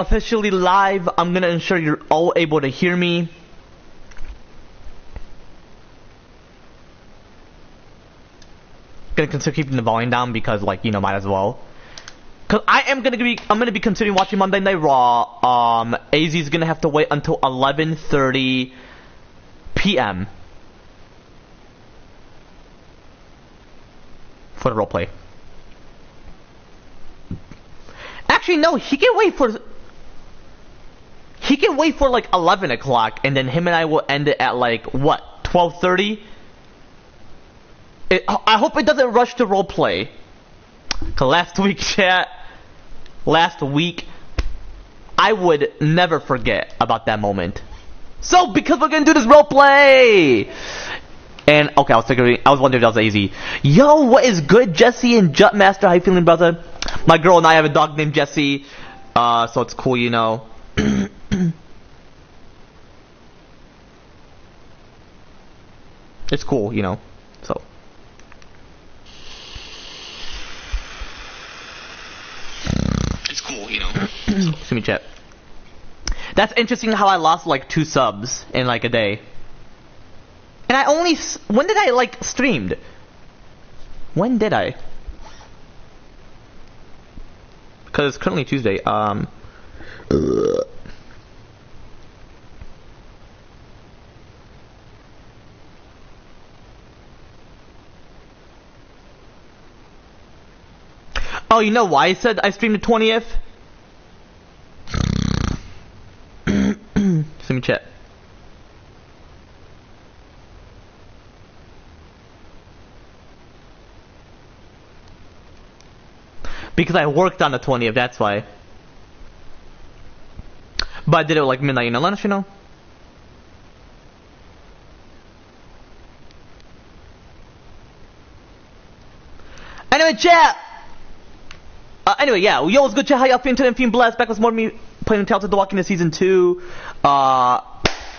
Officially live. I'm gonna ensure you're all able to hear me. Gonna consider keeping the volume down because, like, you know, might as well. Cause I'm gonna be considering watching Monday Night Raw. AZ is gonna have to wait until 11:30 p.m. for the roleplay. Actually, no, he can wait for like 11 o'clock, and then him and I will end it at like what, 12:30. I hope it doesn't rush to roleplay. Cause last week, I would never forget about that moment. So, because we're gonna do this roleplay! And, okay, I was wondering if that was AZ. Yo, what is good, Jesse and Jutmaster? How you feeling, brother? My girl and I have a dog named Jesse, so it's cool, you know. It's cool, you know, so. It's cool, you know. So, see me chat. That's interesting how I lost like 2 subs in like a day. And I only, when did I like streamed? When did I? Because it's currently Tuesday. Oh, you know why I said I streamed the 20th? Let me check. Because I worked on the 20th, that's why. But I did it like midnight, you know, let us know. Anyway, chat! Anyway, yeah, yo, what's good, chat? How y'all feeling today? Feeling blessed. Back with more of me playing Telltale The Walking Dead Season 2. Gonna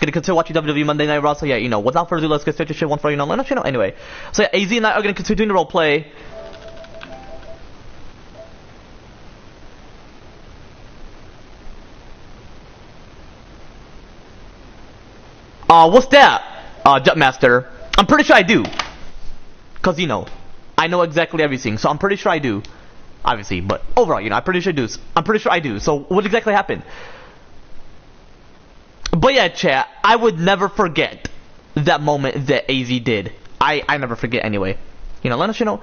consider watching WWE Monday Night Raw, so yeah, you know, without further ado, let's get straight to shit one for you know, let us know. Anyway, so yeah, AZ and I are gonna continue doing the roleplay. What's that? Jutmaster. I'm pretty sure I do. Cause, you know, I know exactly everything, so I'm pretty sure I do. Obviously, but overall, you know, I'm pretty sure I do. So, what exactly happened? But yeah, chat, I would never forget that moment that AZ did. I never forget anyway. You know, let us know.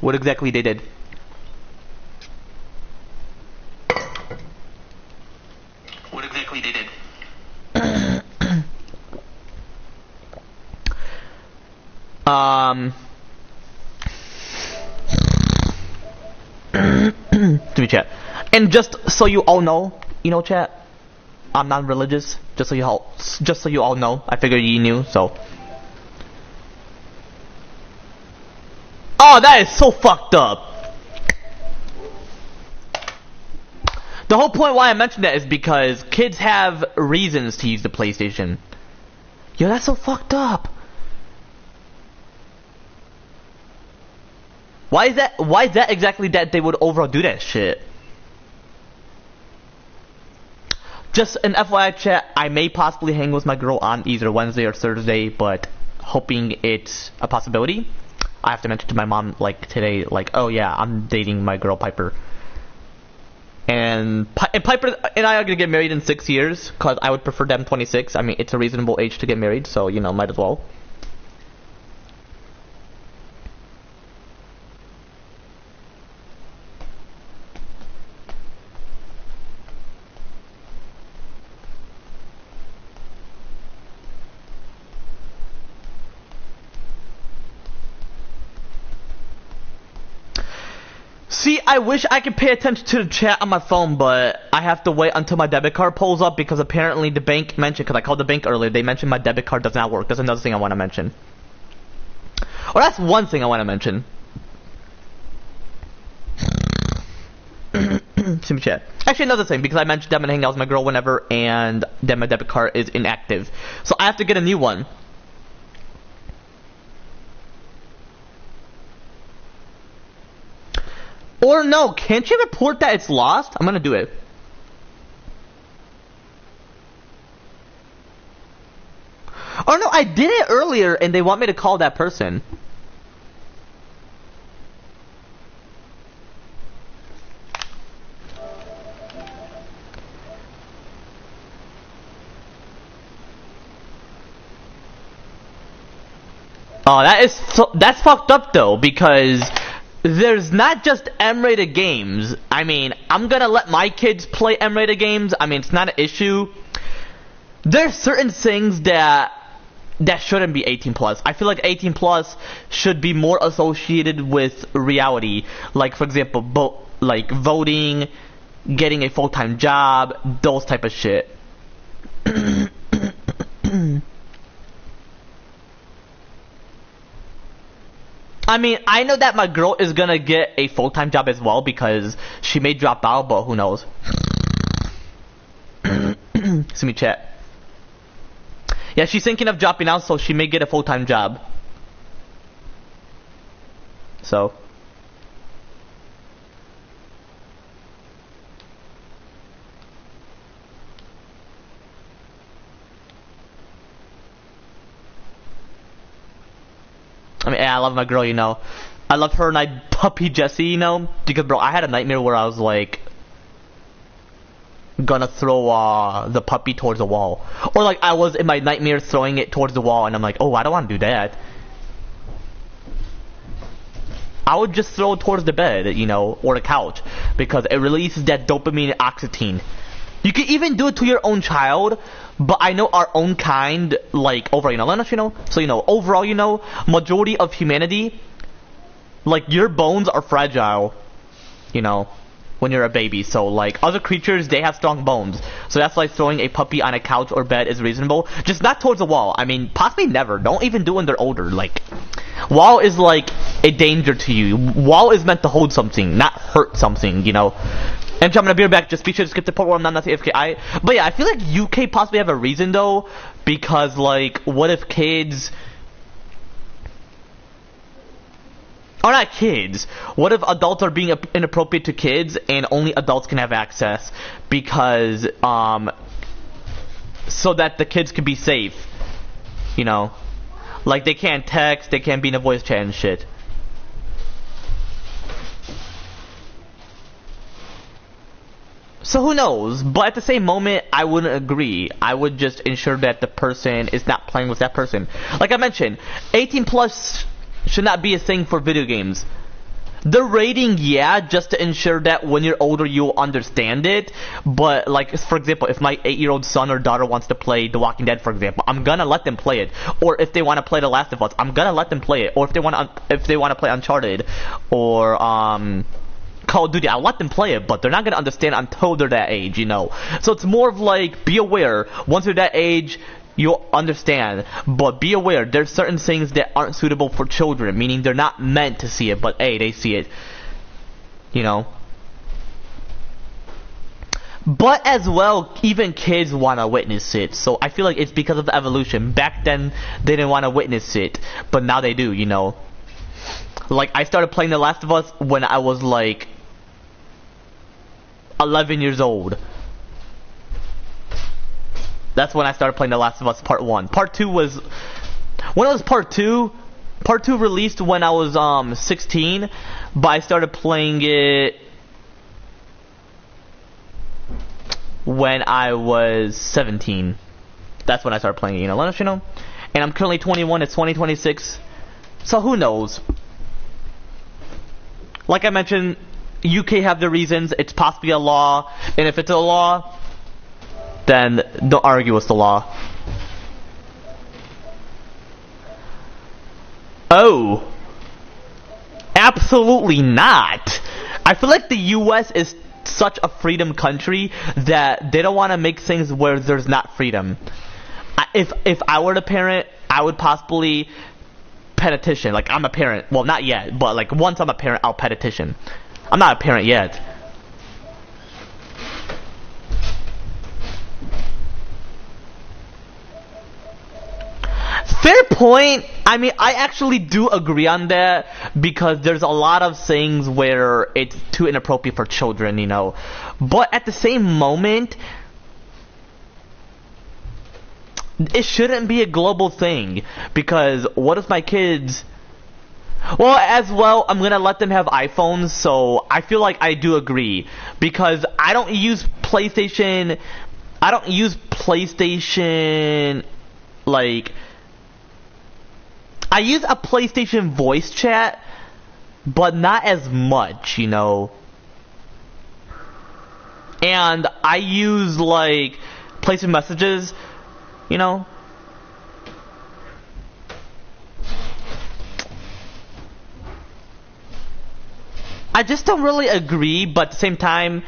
What exactly they did. What exactly they did. To be chat. And just so you all know, you know, chat, I'm not religious. Just so you all know. I figured you knew, so. Oh, that is so fucked up. The whole point why I mentioned that is because kids have reasons to use the PlayStation. Yo, that's so fucked up. Why is that exactly that they would overall do that shit? Just an FYI, chat, I may possibly hang with my girl on either Wednesday or Thursday, but hoping it's a possibility. I have to mention to my mom, like, today, like, oh yeah, I'm dating my girl Piper. And Piper and I are gonna get married in 6 years, cause I would prefer them 26. I mean, it's a reasonable age to get married, so, you know, might as well. See, I wish I could pay attention to the chat on my phone, but I have to wait until my debit card pulls up because apparently the bank mentioned, because I called the bank earlier, they mentioned my debit card does not work. That's another thing I want to mention. Or that's one thing I want to mention. See me chat. Actually, another thing, because I mentioned that I'm going to hang out with my girl whenever, and then my debit card is inactive. So I have to get a new one. Or no, can't you report that it's lost? I'm gonna do it. Oh no, I did it earlier and they want me to call that person. Oh, that's fucked up though, because there's not just M-rated games. I mean, I'm gonna let my kids play M-rated games. I mean, it's not an issue. There's certain things that shouldn't be 18 plus. I feel like 18 plus should be more associated with reality. Like, for example, like voting, getting a full-time job, those type of shit. I mean, I know that my girl is gonna get a full-time job as well because she may drop out, but who knows? See me chat. Yeah, she's thinking of dropping out, so she may get a full-time job. So. I mean, yeah, I love my girl, you know. I love her and I puppy Jessie, you know. Because, bro, I had a nightmare where I was like gonna throw the puppy towards the wall, or like I was in my nightmare throwing it towards the wall, and I'm like, oh, I don't want to do that. I would just throw it towards the bed, you know, or the couch, because it releases that dopamine and oxytocin. You can even do it to your own child, but I know our own kind, like overall, you know, let us, you know, so you know, overall, you know, majority of humanity, like your bones are fragile, you know, when you're a baby. So like other creatures, they have strong bones, so that's why throwing a puppy on a couch or bed is reasonable, just not towards the wall. I mean, possibly never. Don't even do it when they're older. Like, wall is like a danger to you. Wall is meant to hold something, not hurt something, you know. And I'm gonna be right back. Just be sure to skip the part where I'm not a.k.a. But yeah, I feel like UK possibly have a reason though, because like, what if kids, or not kids, what if adults are being inappropriate to kids and only adults can have access, because so that the kids can be safe, you know, like they can't text, they can't be in a voice chat and shit. So who knows? But at the same moment, I wouldn't agree. I would just ensure that the person is not playing with that person. Like I mentioned, 18 plus should not be a thing for video games. The rating, yeah, just to ensure that when you're older you'll understand it. But like, for example, if my 8-year-old son or daughter wants to play The Walking Dead, for example, I'm gonna let them play it. Or if they want to play The Last of Us, I'm gonna let them play it. Or if they want to play Uncharted, or Call of Duty, I'll let them play it, but they're not going to understand until they're that age, you know. So it's more of like, be aware, once you're that age, you'll understand, but be aware, there's certain things that aren't suitable for children, meaning they're not meant to see it, but hey, they see it, you know. But as well, even kids want to witness it, so I feel like it's because of the evolution. Back then, they didn't want to witness it, but now they do, you know. Like, I started playing The Last of Us when I was like 11 years old. That's when I started playing The Last of Us Part 1. Part 2 was... When it was Part 2... Part 2 released when I was 16, but I started playing it when I was 17. That's when I started playing it, you know, let us, you know. And I'm currently 21, it's 2026, so who knows. Like I mentioned, UK have their reasons, it's possibly a law, and if it's a law, then don't argue with the law. Oh. Absolutely not. I feel like the US is such a freedom country that they don't want to make things where there's not freedom. If I were the parent, I would possibly petition. Like, I'm a parent. Well, not yet, but like once I'm a parent, I'll petition. I'm not a parent yet. Fair point. I mean, I actually do agree on that because there's a lot of things where it's too inappropriate for children, you know. But at the same moment, it shouldn't be a global thing because what if my kids... Well, as well, I'm gonna let them have iPhones, so I feel like I do agree because I don't use PlayStation like... I use a PlayStation voice chat, but not as much, you know. And I use, like, PlayStation messages, you know. I just don't really agree, but at the same time,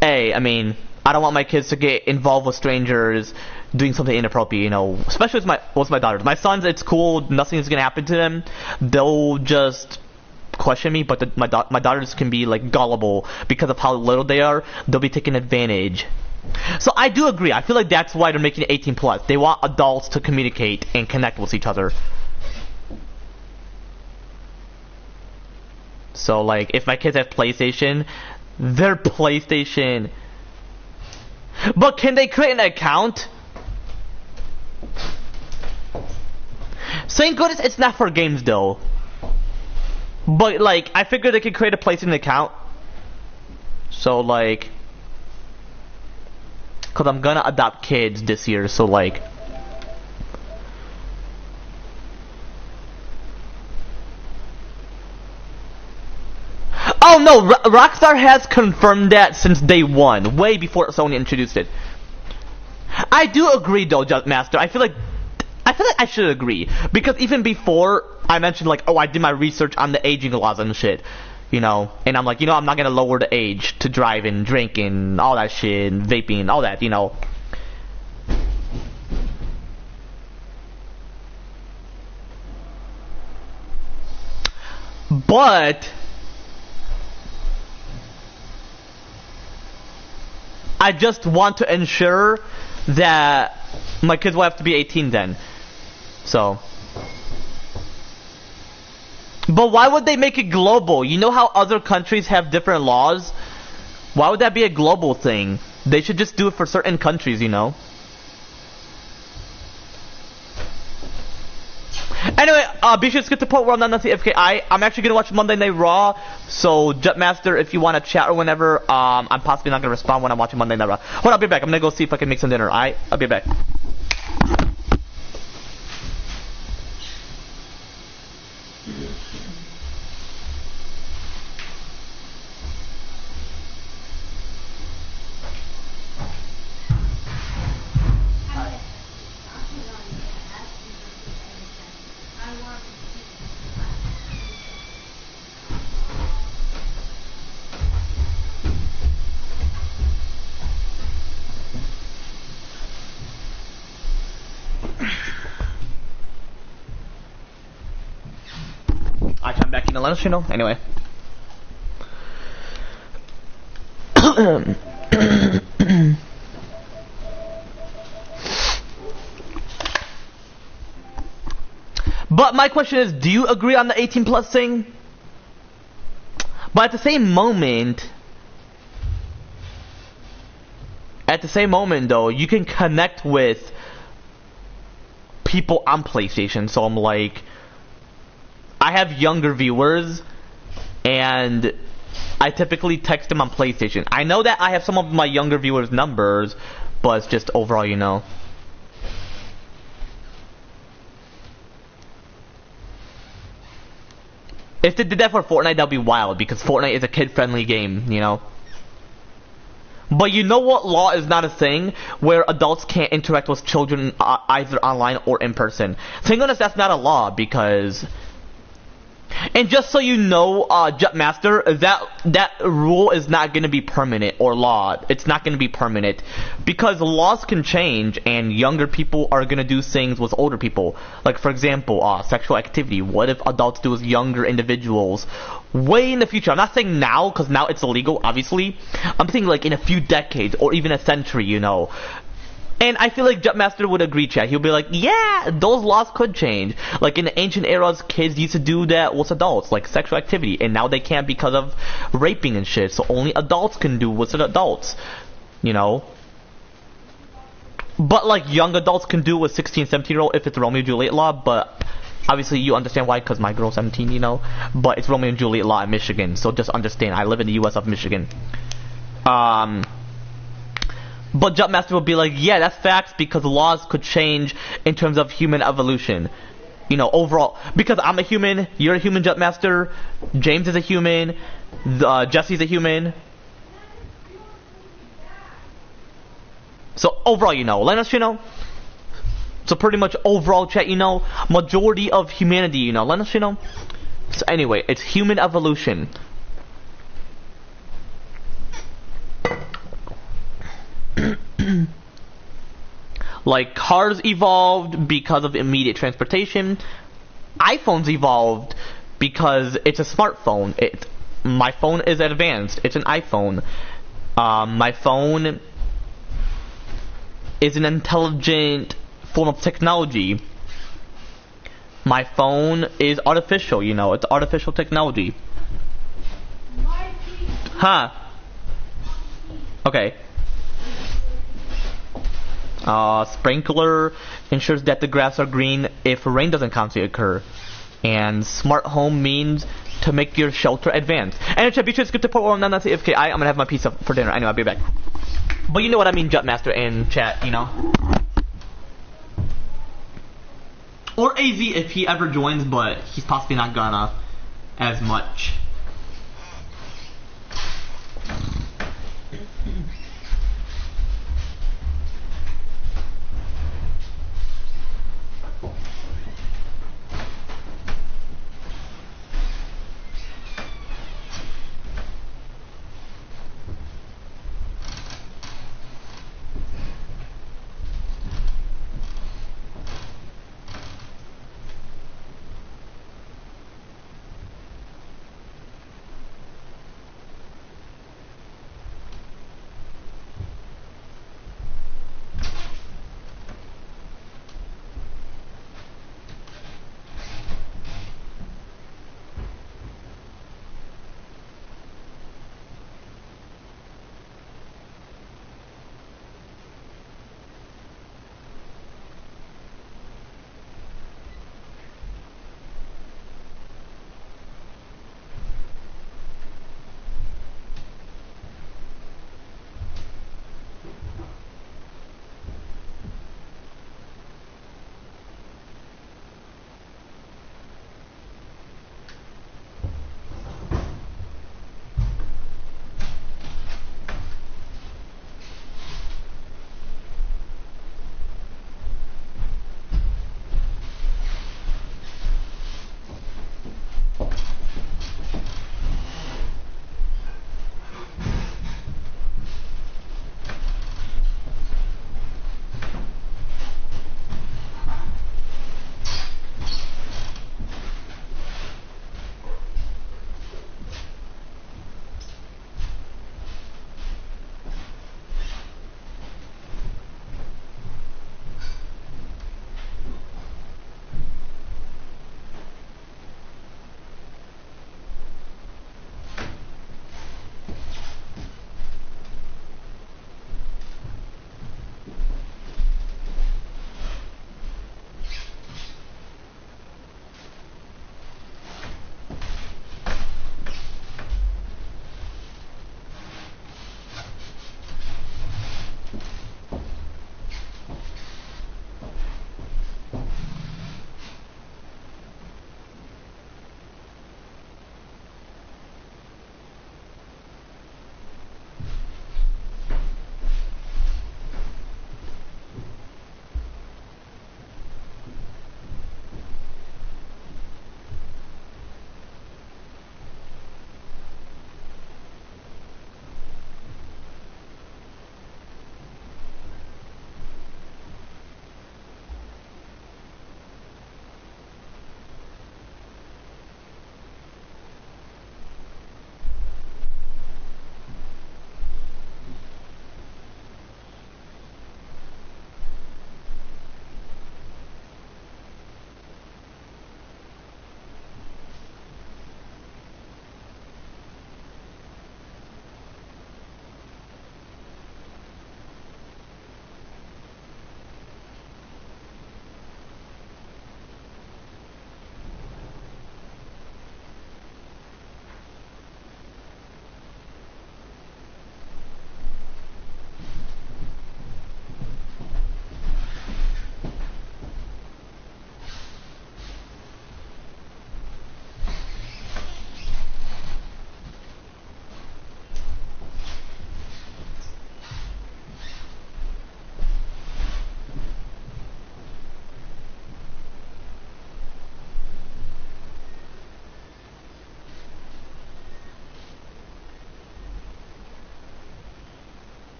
hey, I mean, I don't want my kids to get involved with strangers doing something inappropriate, you know, especially with my daughters. My sons, it's cool, nothing's gonna happen to them. They'll just question me, but my daughters can be like gullible because of how little they are. They'll be taken advantage. So I do agree. I feel like that's why they're making it 18 plus. They want adults to communicate and connect with each other. So like, if my kids have PlayStation, their PlayStation. But can they create an account? Thank goodness it's not for games though. But like, I figured they could create a PlayStation account. So like, cause I'm gonna adopt kids this year, so like. Oh no, Rockstar has confirmed that since day one, way before Sony introduced it. I do agree though, Master. I feel like I should agree because even before I mentioned like, oh, I did my research on the aging laws and shit, you know, and I'm like, you know, I'm not gonna lower the age to drive and drink and all that shit, and vaping and all that, you know. But I just want to ensure that my kids will have to be 18 then. So. But why would they make it global? You know how other countries have different laws? Why would that be a global thing? They should just do it for certain countries, you know? Anyway, be sure to skip the part where I'm not nothing a.k.a. I'm actually gonna watch Monday Night Raw, so Jetmaster, if you want to chat or whenever, I'm possibly not gonna respond when I'm watching Monday Night Raw. Hold on, I'll be back. I'm gonna go see if I can make some dinner. Alright, I'll be back. I'm back in the lunch channel. Anyway. But my question is, do you agree on the 18 plus thing? But at the same moment though, you can connect with people on PlayStation, so I'm like, I have younger viewers, and I typically text them on PlayStation. I know that I have some of my younger viewers' numbers, but it's just overall, you know. If they did that for Fortnite, that'd be wild, because Fortnite is a kid-friendly game, you know. But you know what law is not a thing? Where adults can't interact with children either online or in person. Thank goodness that's not a law, because... And just so you know, Jetmaster, that rule is not going to be permanent, or law. It's not going to be permanent. Because laws can change, and younger people are going to do things with older people. Like, for example, sexual activity. What if adults do with younger individuals? Way in the future. I'm not saying now, because now it's illegal, obviously. I'm thinking like in a few decades, or even a century, you know. And I feel like Jumpmaster would agree, chat. He'll be like, yeah, those laws could change. Like in the ancient eras, kids used to do that with adults, like sexual activity, and now they can't because of raping and shit. So only adults can do what's adults, you know. But like young adults can do with 16, 17-year-old if it's Romeo and Juliet law. But obviously you understand why, because my girl's 17, you know. But it's Romeo and Juliet law in Michigan, so just understand. I live in the U.S. of Michigan. But Jumpmaster would be like, yeah, that's facts because laws could change in terms of human evolution. You know, overall. Because I'm a human, you're a human, Jumpmaster, James is a human, Jesse's a human. So overall, you know, let us, you know. So pretty much overall, chat, you know, majority of humanity, you know, let us, you know. So anyway, it's human evolution. Like cars evolved because of immediate transportation. iPhones evolved because it's a smartphone. My phone is advanced. It's an iPhone. My phone is an intelligent form of technology. My phone is artificial, you know, it's artificial technology. Huh. Okay. Sprinkler ensures that the grass are green if rain doesn't constantly occur. And smart home means to make your shelter advanced. And be sure to skip to part 1. That's a.k.a. I'm gonna have my pizza for dinner. Anyway, I'll be back. But you know what I mean, Jumpmaster and chat, you know. Or AZ if he ever joins, but he's possibly not gonna as much.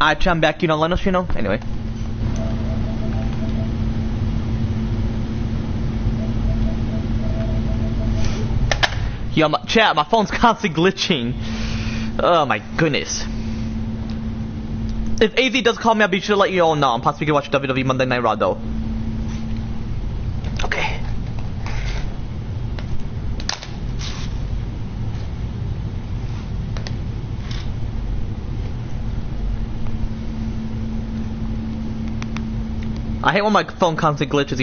I'm back, let us, anyway. Yo, chat, my phone's constantly glitching. Oh my goodness. If AZ does call me, I'll be sure to let you all know. I'm possibly gonna watch WWE Monday Night Raw though. Okay. I hate when my phone constantly glitches,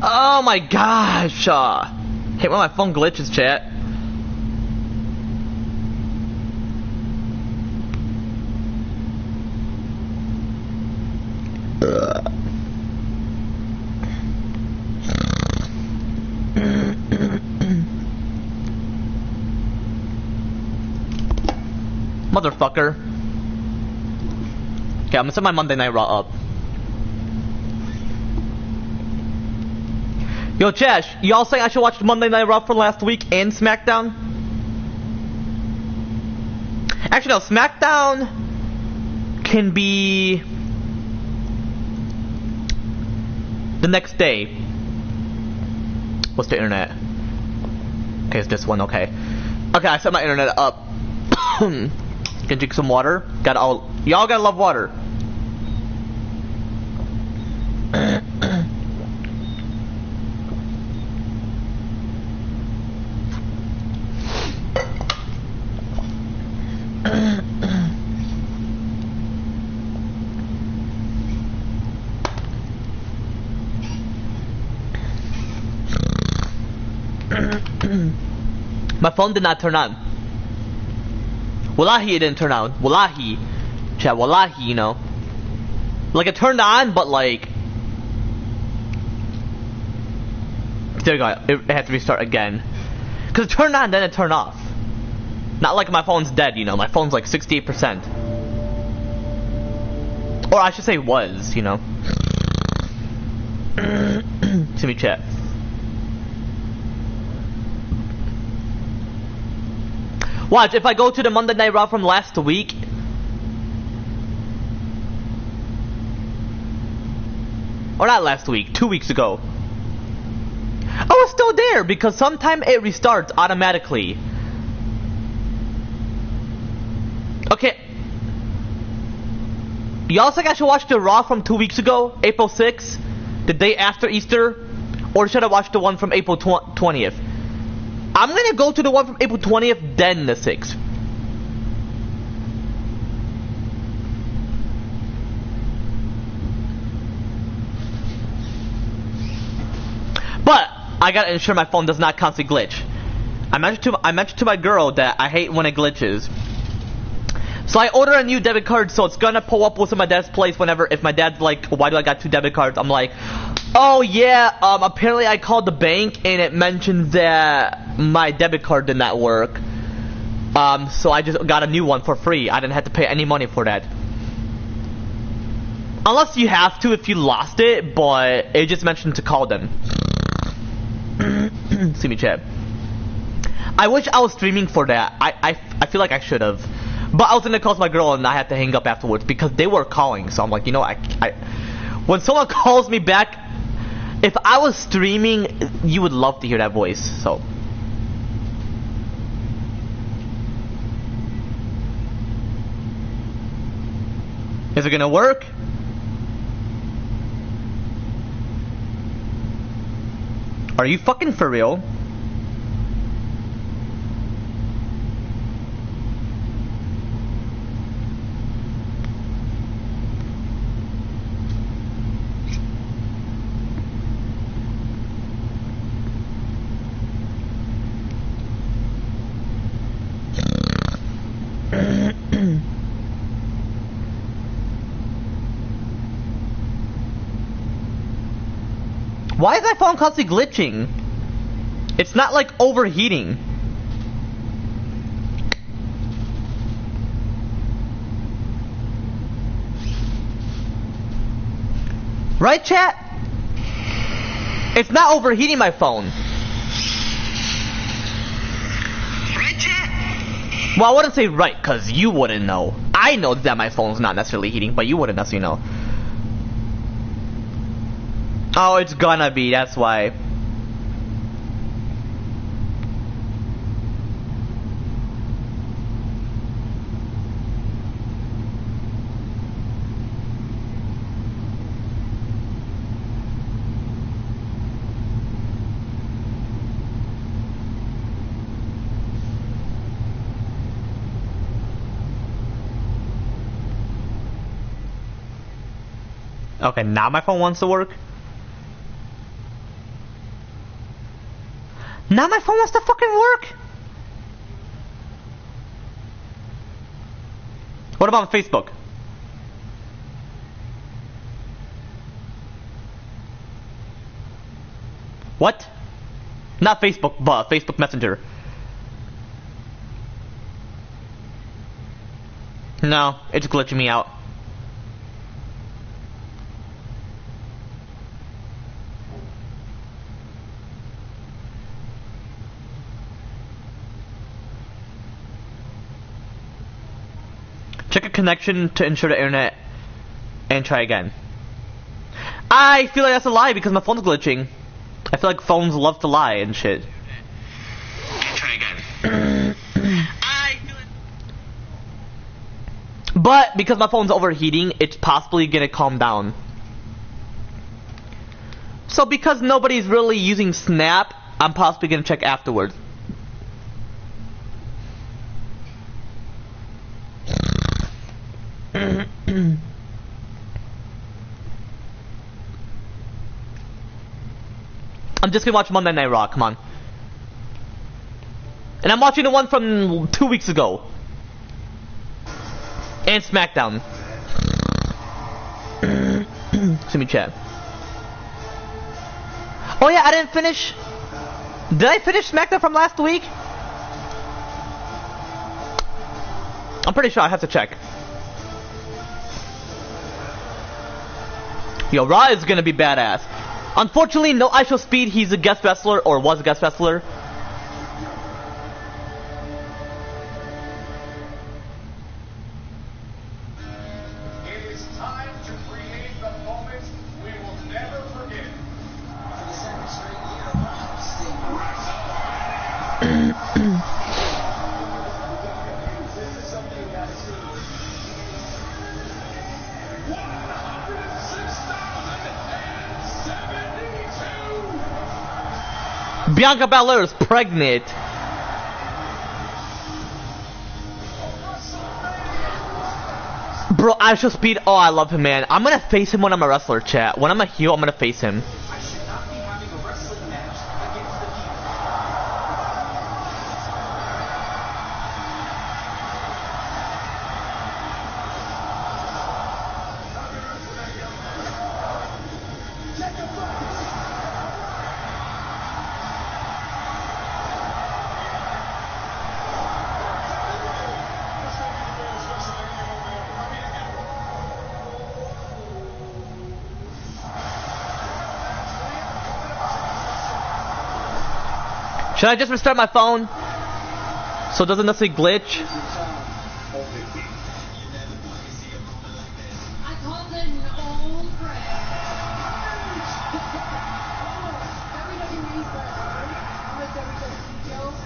Oh my gosh! Hate when my phone glitches, chat. Motherfucker. Okay, I'm gonna set my Monday Night Raw up. Yo, Chash, y'all saying I should watch Monday Night Raw for last week and SmackDown? Actually, no, SmackDown can be the next day. What's the internet? Okay, it's this one, okay. Okay, I set my internet up. Can drink some water. Y'all gotta love water. My phone did not turn on. Wallahi, it didn't turn on. Wallahi. Chat, wallahi, Like, it turned on, but like... There we go. It had to restart again. Because it turned on, then it turned off. Not like my phone's dead, My phone's like 68%. Or I should say was, See me, chat. Watch, if I go to the Monday Night Raw from last week... Or not last week, 2 weeks ago. I was still there because sometimes it restarts automatically. Okay. Y'all think I should watch the Raw from 2 weeks ago, April 6th? The day after Easter? Or should I watch the one from April 20th? I'm gonna go to the one from April 20th, then the 6th. But I gotta ensure my phone does not constantly glitch. I mentioned to my girl that I hate when it glitches. So I order a new debit card, so it's gonna pull up what's in my dad's place whenever, if my dad's like, why do I got 2 debit cards? I'm like, oh yeah, apparently I called the bank and it mentioned that my debit card did not work. So I just got a new one for free. I didn't have to pay any money for that. Unless you have to if you lost it, but it just mentioned to call them. See me, chat. I wish I was streaming for that. I feel like I should have. But I was gonna call my girl and I had to hang up afterwards because they were calling. So I'm like, when someone calls me back, if I was streaming, you would love to hear that voice. So. Is it gonna work? Are you fucking for real? Why is my phone constantly glitching? It's not like overheating. Right, chat? It's not overheating my phone. Right, chat? Well, I wouldn't say right, because you wouldn't know. I know that my phone's not necessarily heating, but you wouldn't necessarily know. Oh, it's gonna be, that's why. Okay, now my phone wants to work. Now my phone wants to fucking work. What about Facebook? What? Not Facebook, but Facebook Messenger. No, it's glitching me out. Check a connection to ensure the internet and try again. I feel like that's a lie because my phone's glitching. I feel like phones love to lie and shit. Try again. But because my phone's overheating, it's possibly gonna calm down. So because nobody's really using Snap, I'm possibly gonna check afterwards. I'm just gonna watch Monday Night Raw, come on. And I'm watching the one from 2 weeks ago. And SmackDown. Let me chat. Oh yeah, I didn't finish. Did I finish SmackDown from last week? I'm pretty sure I have to check. Yo, Raw is gonna be badass. Unfortunately, no ISO Speed. He's a guest wrestler, or was a guest wrestler. It is time to create the moment we will never forget. For the second straight year, this is something you gotta see. 106,072! Bianca Belair is pregnant. Bro, ISO Speed, oh I love him, man. I'm gonna face him when I'm a wrestler, chat. When I'm a heel, I'm gonna face him. I should not be having a wrestling match against the people. Should I just restart my phone so it doesn't necessarily glitch? I called it an old friend. Everybody needs that. How much everybody details?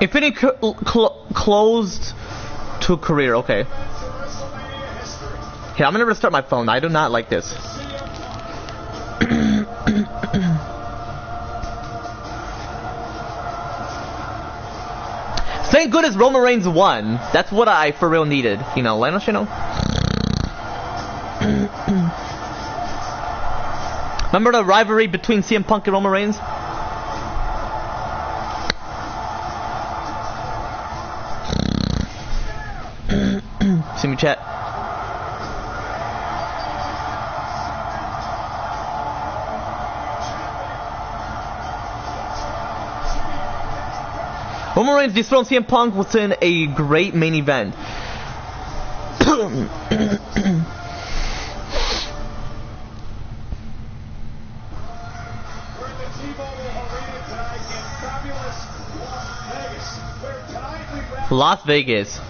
Infinity closed to career. Okay. Here, I'm gonna restart my phone. I do not like this. Thank goodness Roman Reigns won. That's what I for real needed. You know, let us know. Remember the rivalry between CM Punk and Roman Reigns? See me chat. Roman Reigns dethroned CM Punk within a great main event. Las Vegas.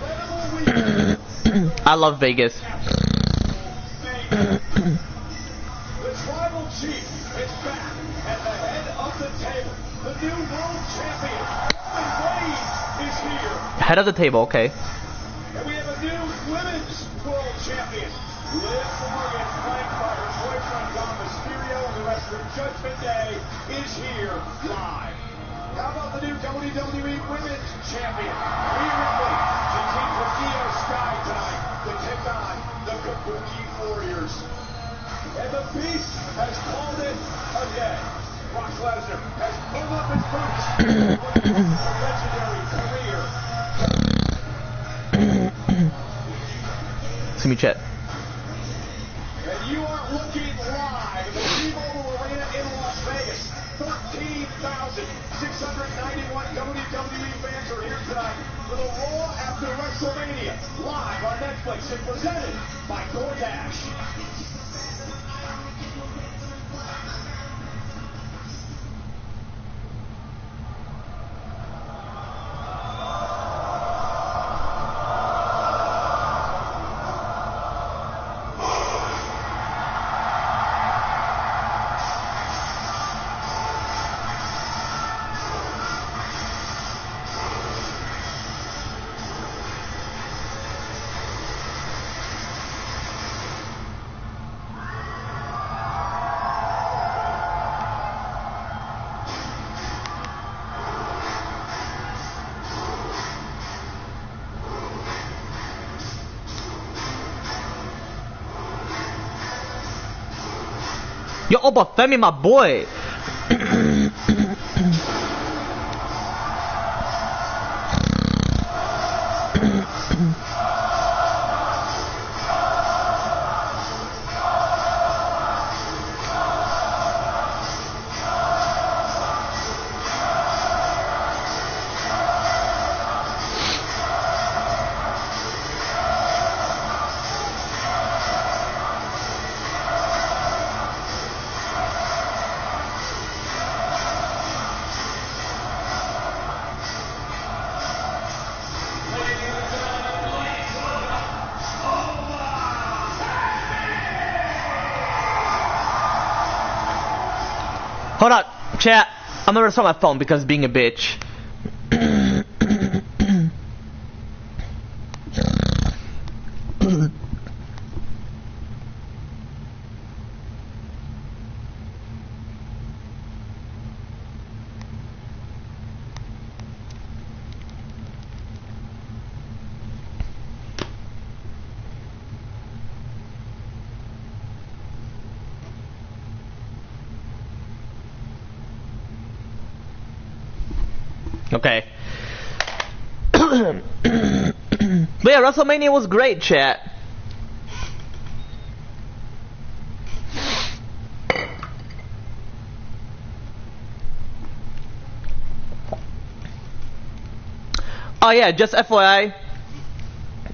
I love Vegas. The tribal chief is back at the head of the table. The new world champion, Roman Reigns, is here. Head of the table, okay. And we have a new women's world champion. Liv Morgan, flanked by her boyfriend Dom Mysterio, and the rest of Judgment Day is here live. How about the new WWE Women's Champion, Rhea Ripley? She came from Io Sky tonight to take on the Kabuki Warriors. And the Beast has called it again. Brock Lesnar has pulled up his boots for his legendary career. See me chat. And you are looking live at the T-Mobile Arena in Las Vegas. 13,691 WWE fans are here tonight for the Raw after WrestleMania, live on Netflix and presented by DoorDash. Yo, Oba Femi, my boy. Hold on, chat. I'm gonna restart my phone because being a bitch. Okay. But yeah, WrestleMania was great, chat. Oh yeah, just FYI,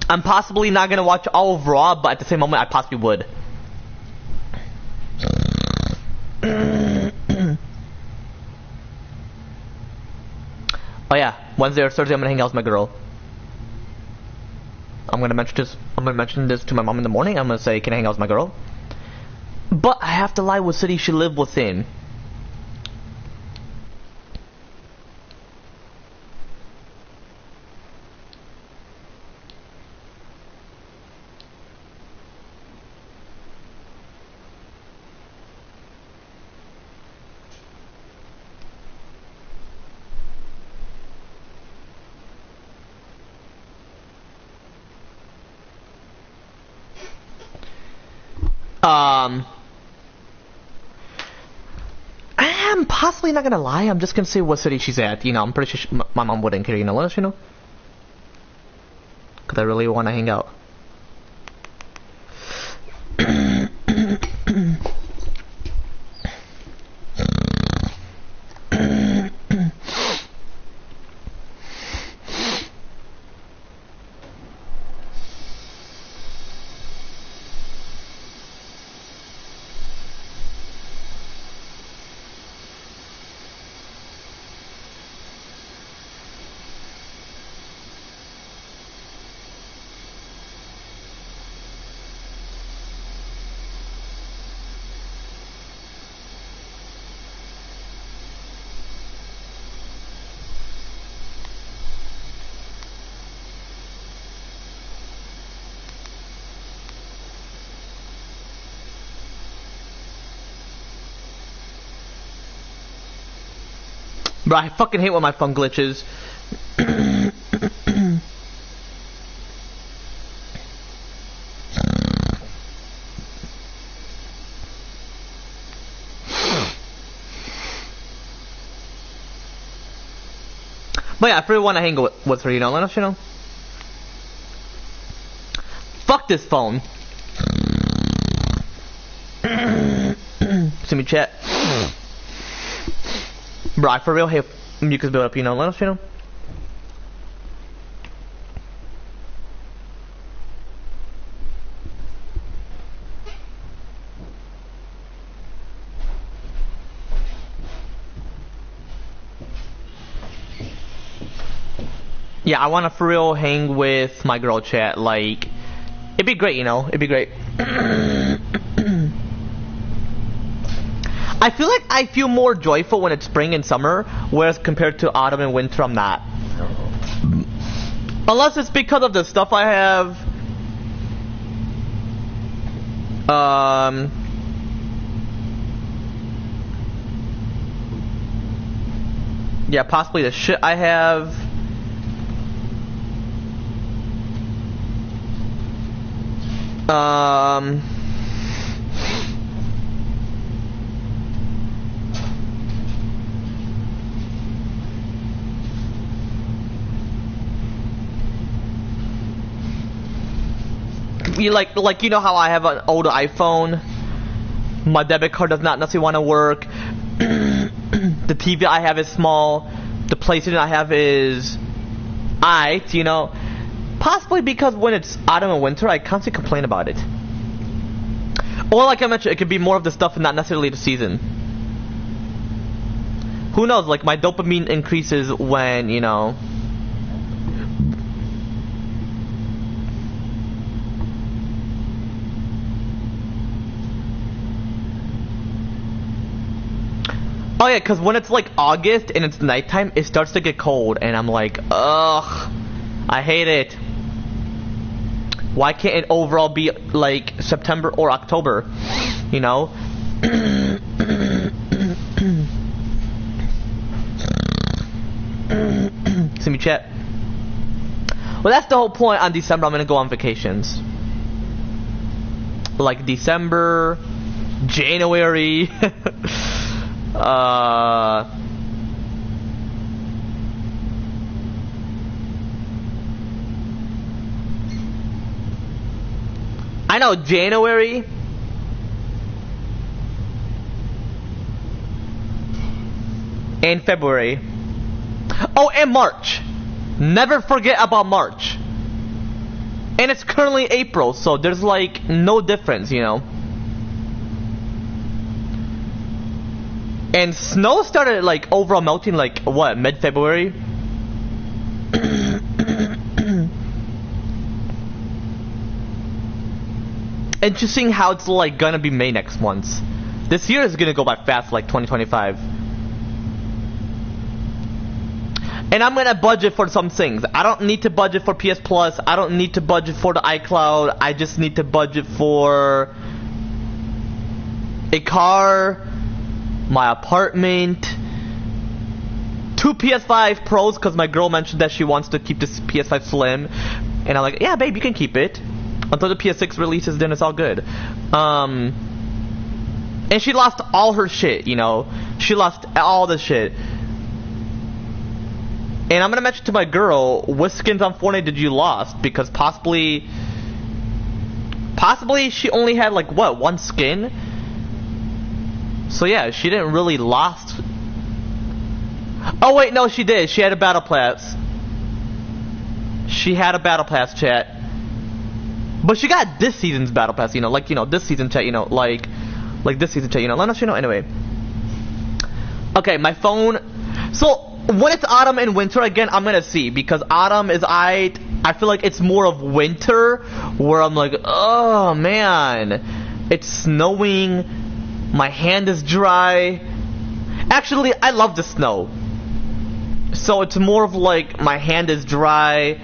I'm possibly not gonna watch all of Raw, but at the same moment, I possibly would. Oh yeah, Wednesday or Thursday I'm gonna hang out with my girl. I'm gonna mention this to my mom in the morning. I'm gonna say, can I hang out with my girl? But I have to lie what city she live within. I'm possibly not gonna lie. I'm just gonna say what city she's at. You know, I'm pretty sure my mom wouldn't care. You know, let us, you know, because I really want to hang out. Bro, I fucking hate when my phone glitches. But yeah, I really want to hang with her, you know, let us, you know. Fuck this phone. See me chat. Bro, I for real hate mucus buildup, you know, let us, you know. Yeah, I want to for real hang with my girl chat, like, it'd be great, you know, it'd be great. I feel like I feel more joyful when it's spring and summer, whereas compared to autumn and winter, I'm not. Unless it's because of the stuff I have. Yeah, possibly the shit I have. You like you know how I have an old iPhone, my debit card does not necessarily want to work. The TV I have is small. The PlayStation I have is you know. Possibly because when it's autumn and winter, I constantly complain about it. Or like I mentioned, it could be more of the stuff and not necessarily the season. Who knows, like my dopamine increases when, you know. Oh yeah, because when it's like August and it's nighttime, it starts to get cold and I'm like, ugh, I hate it. Why can't it overall be like September or October? You know? See me chat. Well, that's the whole point. On December, I'm gonna go on vacations. Like December, January. I know, January. And February. Oh, and March. Never forget about March. And it's currently April, so there's like no difference, you know. And snow started like overall melting like what, mid-February? Interesting how it's like gonna be May next month. This year is gonna go by fast, like 2025. And I'm gonna budget for some things. I don't need to budget for PS Plus. I don't need to budget for the iCloud. I just need to budget for a car, my apartment, 2 PS5 Pros, because my girl mentioned that she wants to keep this PS5 Slim. And I'm like, yeah, babe, you can keep it. Until the PS6 releases, then it's all good. And she lost all her shit, you know. She lost all the shit. And I'm gonna mention to my girl, what skins on Fortnite did you lost? Because possibly she only had like what, one skin? So yeah, she didn't really lost. Oh wait, no, she did. She had a battle pass. She had a battle pass, chat. But she got this season's battle pass, you know, like, you know, this season, chat, you know, like this season, chat, you know. Let us, you know, anyway. Okay, my phone. So when it's autumn and winter again, I'm gonna see, because autumn is I feel like it's more of winter where I'm like, oh man, it's snowing, my hand is dry. Actually, I love the snow, so it's more of like my hand is dry.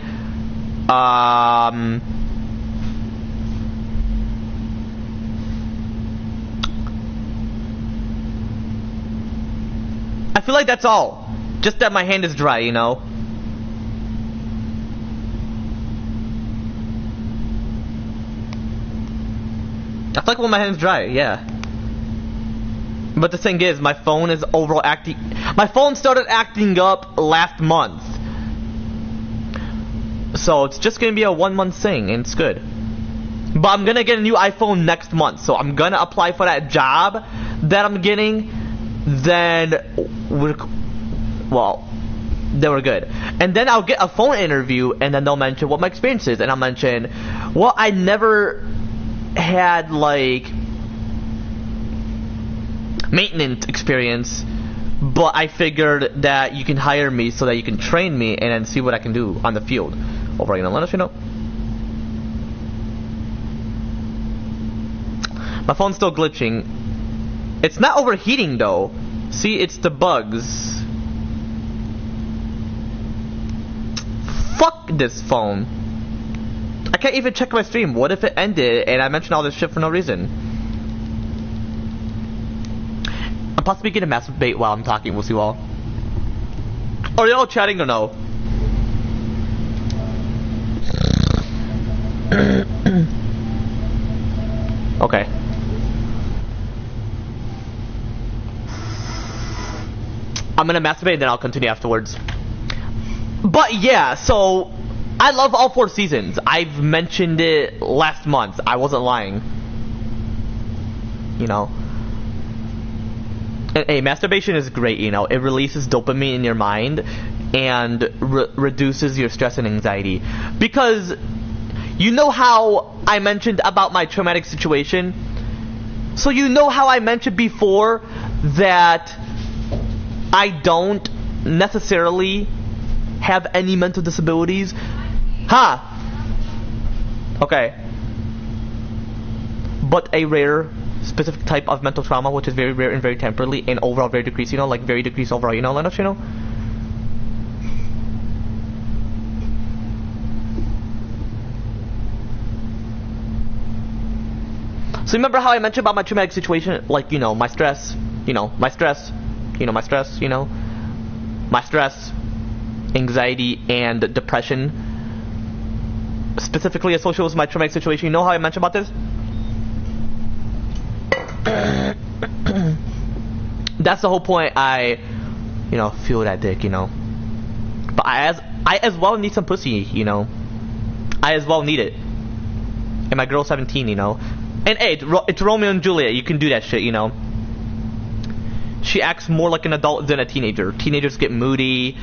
I feel like that's all. Just that my hand is dry, you know. I feel like when my hand's dry, yeah. But the thing is, my phone is overall acting. My phone started acting up last month, so it's just gonna be a 1 month thing, and it's good. But I'm gonna get a new iPhone next month, so I'm gonna apply for that job that I'm getting. Then we're good. And then I'll get a phone interview, and then they'll mention what my experience is, and I'll mention, well, I never had like maintenance experience, but I figured that you can hire me so that you can train me and then see what I can do on the field. Over, you know, let us know. My phone's still glitching. It's not overheating though. See, it's the bugs. Fuck this phone. I can't even check my stream. What if it ended and I mentioned all this shit for no reason? I'm possibly gonna masturbate while I'm talking. We'll see you all. Are y'all chatting or no? Okay. I'm gonna masturbate and then I'll continue afterwards. But yeah, so I love all 4 seasons. I've mentioned it last month. I wasn't lying. You know. And, hey, masturbation is great, you know. It releases dopamine in your mind and reduces your stress and anxiety. Because you know how I mentioned about my traumatic situation? So you know how I mentioned before that I don't necessarily have any mental disabilities? Huh. Okay. But a rare specific type of mental trauma, which is very rare and very temporary and overall very decreased, you know, like very decreased overall, you know, let us, you know. So remember how I mentioned about my traumatic situation, like, you know, my stress, anxiety, and depression, specifically associated with my traumatic situation. You know how I mentioned about this? That's the whole point. I feel that dick, you know. But I as well need some pussy, you know. I as well need it. And my girl's 17, you know. And hey, it's Romeo and Juliet. You can do that shit, you know. She acts more like an adult than a teenager. Teenagers get moody.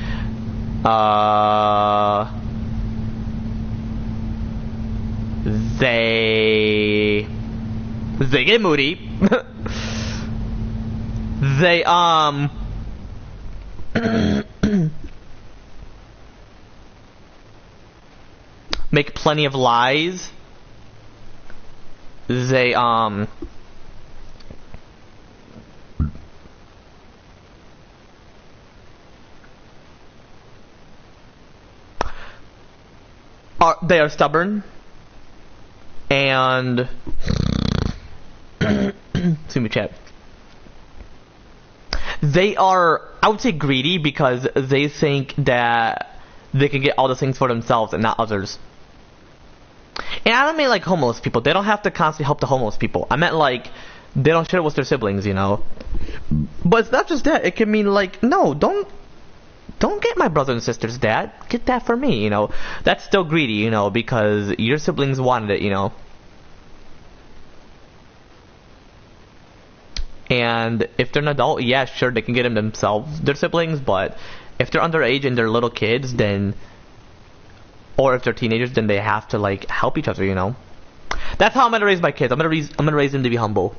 They get moody. They make plenty of lies. They are stubborn, and excuse me, chat. They are, I would say, greedy because they think that they can get all the things for themselves and not others. And I don't mean like homeless people. They don't have to constantly help the homeless people. I meant like they don't share it with their siblings, you know. But it's not just that. It can mean like, no, don't get my brother and sister's dad. Get that for me, you know. That's still greedy, you know, because your siblings wanted it, you know. And if they're an adult, yeah, sure, they can get them themselves, their siblings, but if they're underage and they're little kids, then, or if they're teenagers, then they have to, like, help each other, you know. That's how I'm gonna raise my kids. I'm gonna raise them to be humble.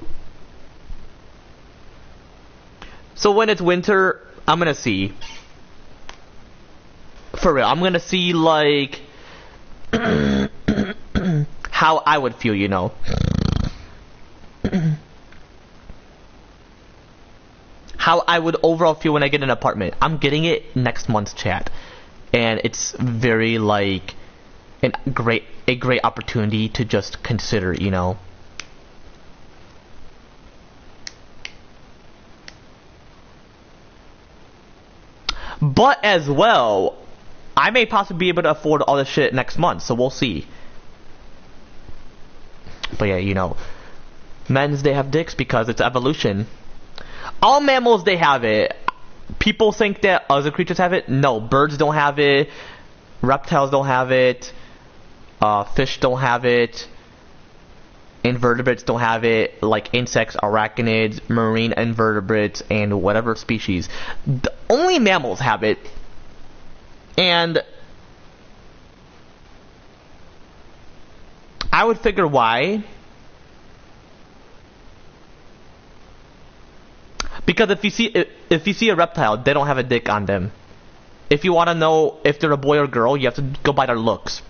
So when it's winter, I'm gonna see. For real, I'm gonna see, like, how I would feel, you know. How I would overall feel when I get an apartment. I'm getting it next month, chat. And it's very, like, a great opportunity to just consider, you know. But as well, I may possibly be able to afford all this shit next month, so we'll see. But yeah, you know, men's, they have dicks because it's evolution. All mammals, they have it. People think that other creatures have it. No, birds don't have it. Reptiles don't have it. Fish don't have it. Invertebrates don't have it. Like insects, arachnids, marine invertebrates, and whatever species. Only mammals have it. And I would figure why. Because if you see a reptile, they don't have a dick on them. If you want to know if they're a boy or girl, you have to go by their looks.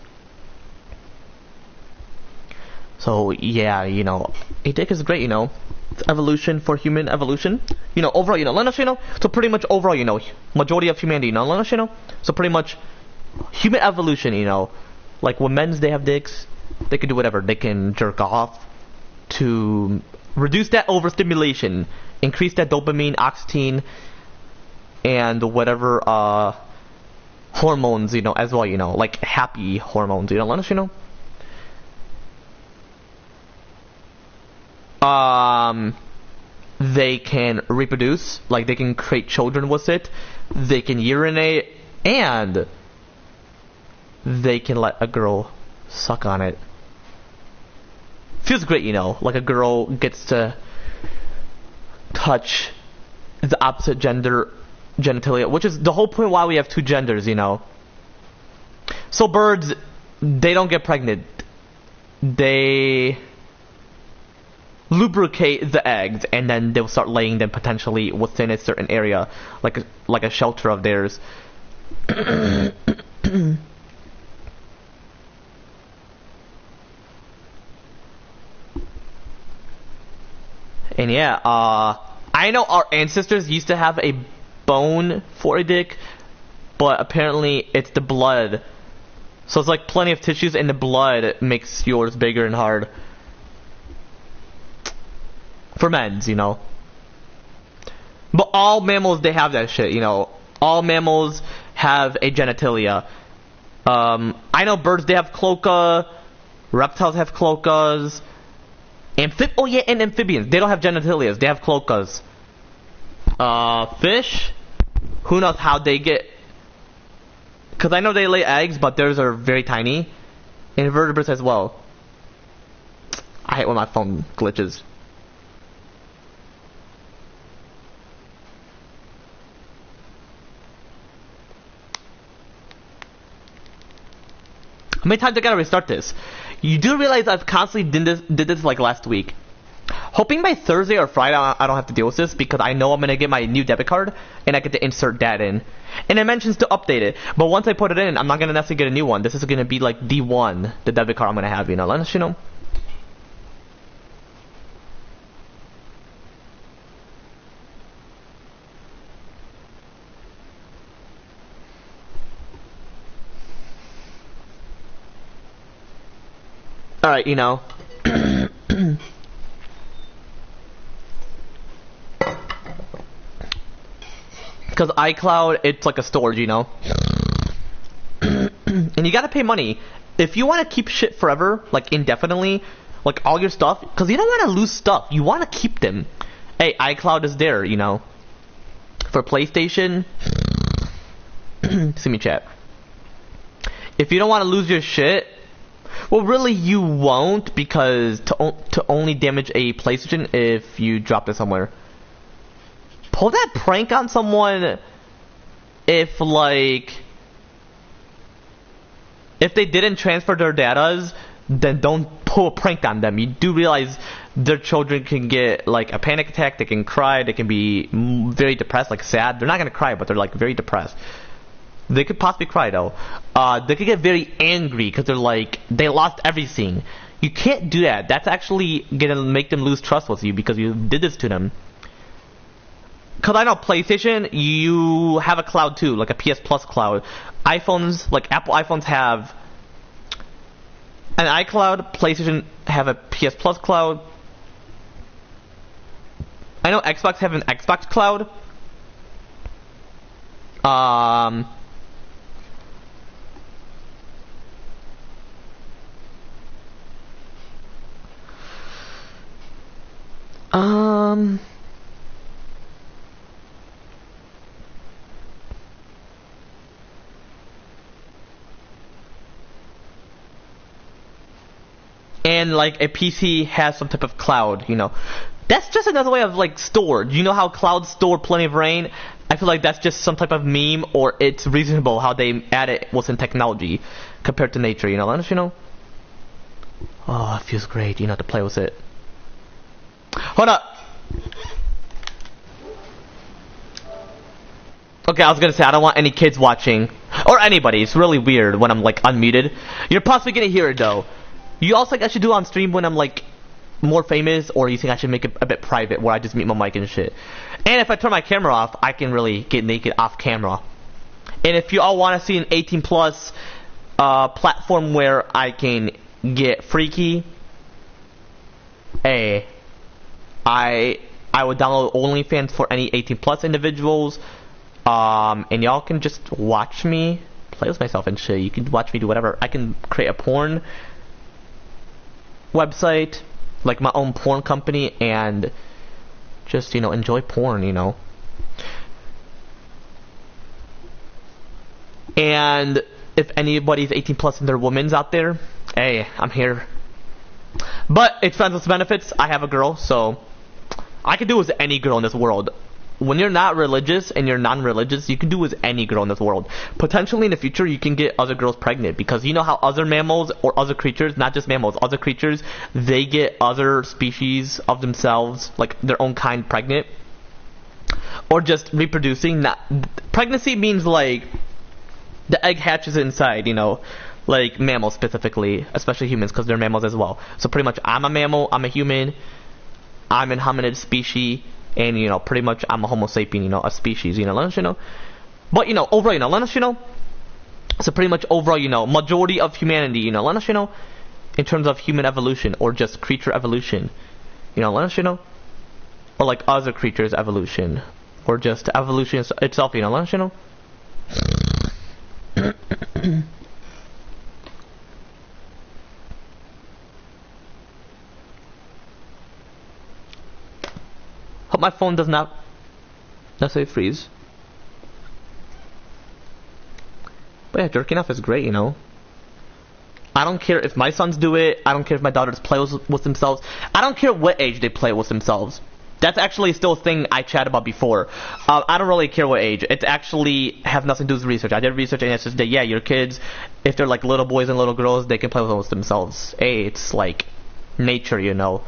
So yeah, you know, a dick is great, you know. It's evolution for human evolution. You know, overall, you know, Linus, you know. So pretty much overall, you know, majority of humanity, you know, Linus, you know. So pretty much human evolution, you know. Like when men's, they have dicks, they can do whatever. They can jerk off to reduce that overstimulation, increase that dopamine, oxytocin, and whatever hormones, you know, as well, you know, like happy hormones, you know, Linus, you know. They can reproduce, like they can create children with it, they can urinate, and they can let a girl suck on it. Feels great, you know, like a girl gets to touch the opposite gender genitalia, which is the whole point why we have two genders, you know. So birds, they don't get pregnant. They lubricate the eggs, and then they'll start laying them potentially within a certain area, like a shelter of theirs. And yeah, I know our ancestors used to have a bone for a dick, but apparently it's the blood. So it's like plenty of tissues, and the blood makes yours bigger and hard. For men's, you know. But all mammals, they have that shit, you know. All mammals have a genitalia. I know birds, they have cloaca. Reptiles have cloacas. Oh yeah, and amphibians, they don't have genitalias, they have cloacas. Fish, who knows how they get... Because I know they lay eggs, but theirs are very tiny. Invertebrates as well. I hate when my phone glitches. How many times I gotta restart this? You do realize I've constantly did this like last week. Hoping by Thursday or Friday I don't have to deal with this, because I know I'm gonna get my new debit card and I get to insert that in. And it mentions to update it, but once I put it in, I'm not gonna necessarily get a new one. This is gonna be like D1, the debit card I'm gonna have, you know. Let us, you know. Alright, you know. Because iCloud, it's like a storage, you know. And you gotta pay money. If you want to keep shit forever, like indefinitely, like all your stuff, because you don't want to lose stuff. You want to keep them. Hey, iCloud is there, you know. For PlayStation, see me chat. If you don't want to lose your shit, well, really you won't, because to only damage a PlayStation if you drop it somewhere. Pull that prank on someone if they didn't transfer their datas, then don't pull a prank on them. You do realize their children can get like a panic attack, they can cry, they can be very depressed, like sad. They're not gonna cry, but they're like very depressed. They could possibly cry though. They could get very angry because they're like, they lost everything. You can't do that. That's actually gonna make them lose trust with you because you did this to them. Because I know PlayStation, you have a cloud too, like a PS Plus cloud. iPhones, like Apple iPhones have an iCloud, PlayStation have a PS Plus cloud. I know Xbox have an Xbox cloud. And like a PC has some type of cloud, you know. That's just another way of like stored. You know how clouds store plenty of rain? I feel like that's just some type of meme, or it's reasonable how they add it within technology compared to nature, you know. Let us, you know. Oh, it feels great, you know, to play with it. Hold up. Okay, I was gonna say I don't want any kids watching, or anybody. It's really weird when I'm like unmuted. You're possibly gonna hear it though. You also think I should do it on stream when I'm like more famous, or you think I should make it a bit private where I just mute my mic and shit? And if I turn my camera off, I can really get naked off camera. And if you all want to see an 18 plus platform where I can get freaky, hey, I would download OnlyFans for any 18 plus individuals, and y'all can just watch me play with myself and shit. You can watch me do whatever. I can create a porn website, like my own porn company, and just, you know, enjoy porn, you know. And if anybody's 18 plus and they're women's out there, hey, I'm here. But it's friends with benefits. I have a girl, so I can do with any girl in this world. When you're not religious and you're non-religious, you can do with any girl in this world. Potentially in the future, you can get other girls pregnant, because you know how other mammals or other creatures, not just mammals, other creatures, they get other species of themselves, like their own kind, pregnant, or just reproducing. Not pregnancy means like the egg hatches inside, you know, like mammals specifically, especially humans, because they're mammals as well. So pretty much, I'm a mammal, I'm a human, I'm an hominid species. And, you know, pretty much I'm a homo sapien, you know, a species, you know, let us, you know. But, you know, overall, you know, let us, you know. So pretty much overall, you know, majority of humanity, you know, let us, you know, in terms of human evolution or just creature evolution, you know, let us, you know. Or like other creatures evolution, or just evolution itself, you know, let us, you know. Hope my phone does not necessarily freeze. But yeah, jerking off is great, you know. I don't care if my sons do it. I don't care if my daughters play with themselves. I don't care what age they play with themselves. That's actually still a thing I chatted about before. I don't really care what age. It actually has nothing to do with research. I did research, and it's just that, yeah, your kids, if they're like little boys and little girls, they can play with themselves. Hey, it's like nature, you know.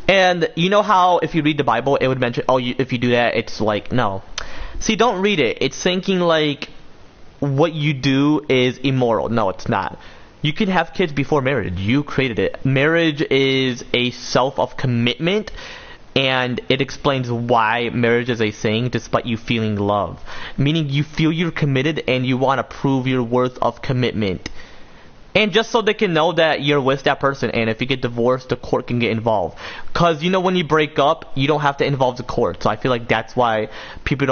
And you know how if you read the Bible, it would mention, oh, if you do that, it's like, no. See, don't read it. It's thinking like what you do is immoral. No, it's not. You can have kids before marriage. You created it. Marriage is a self of commitment, and it explains why marriage is a thing despite you feeling love. Meaning you feel you're committed and you want to prove your worth of commitment. And just so they can know that you're with that person, and if you get divorced, the court can get involved. Because, you know, when you break up, you don't have to involve the court. So I feel like that's why people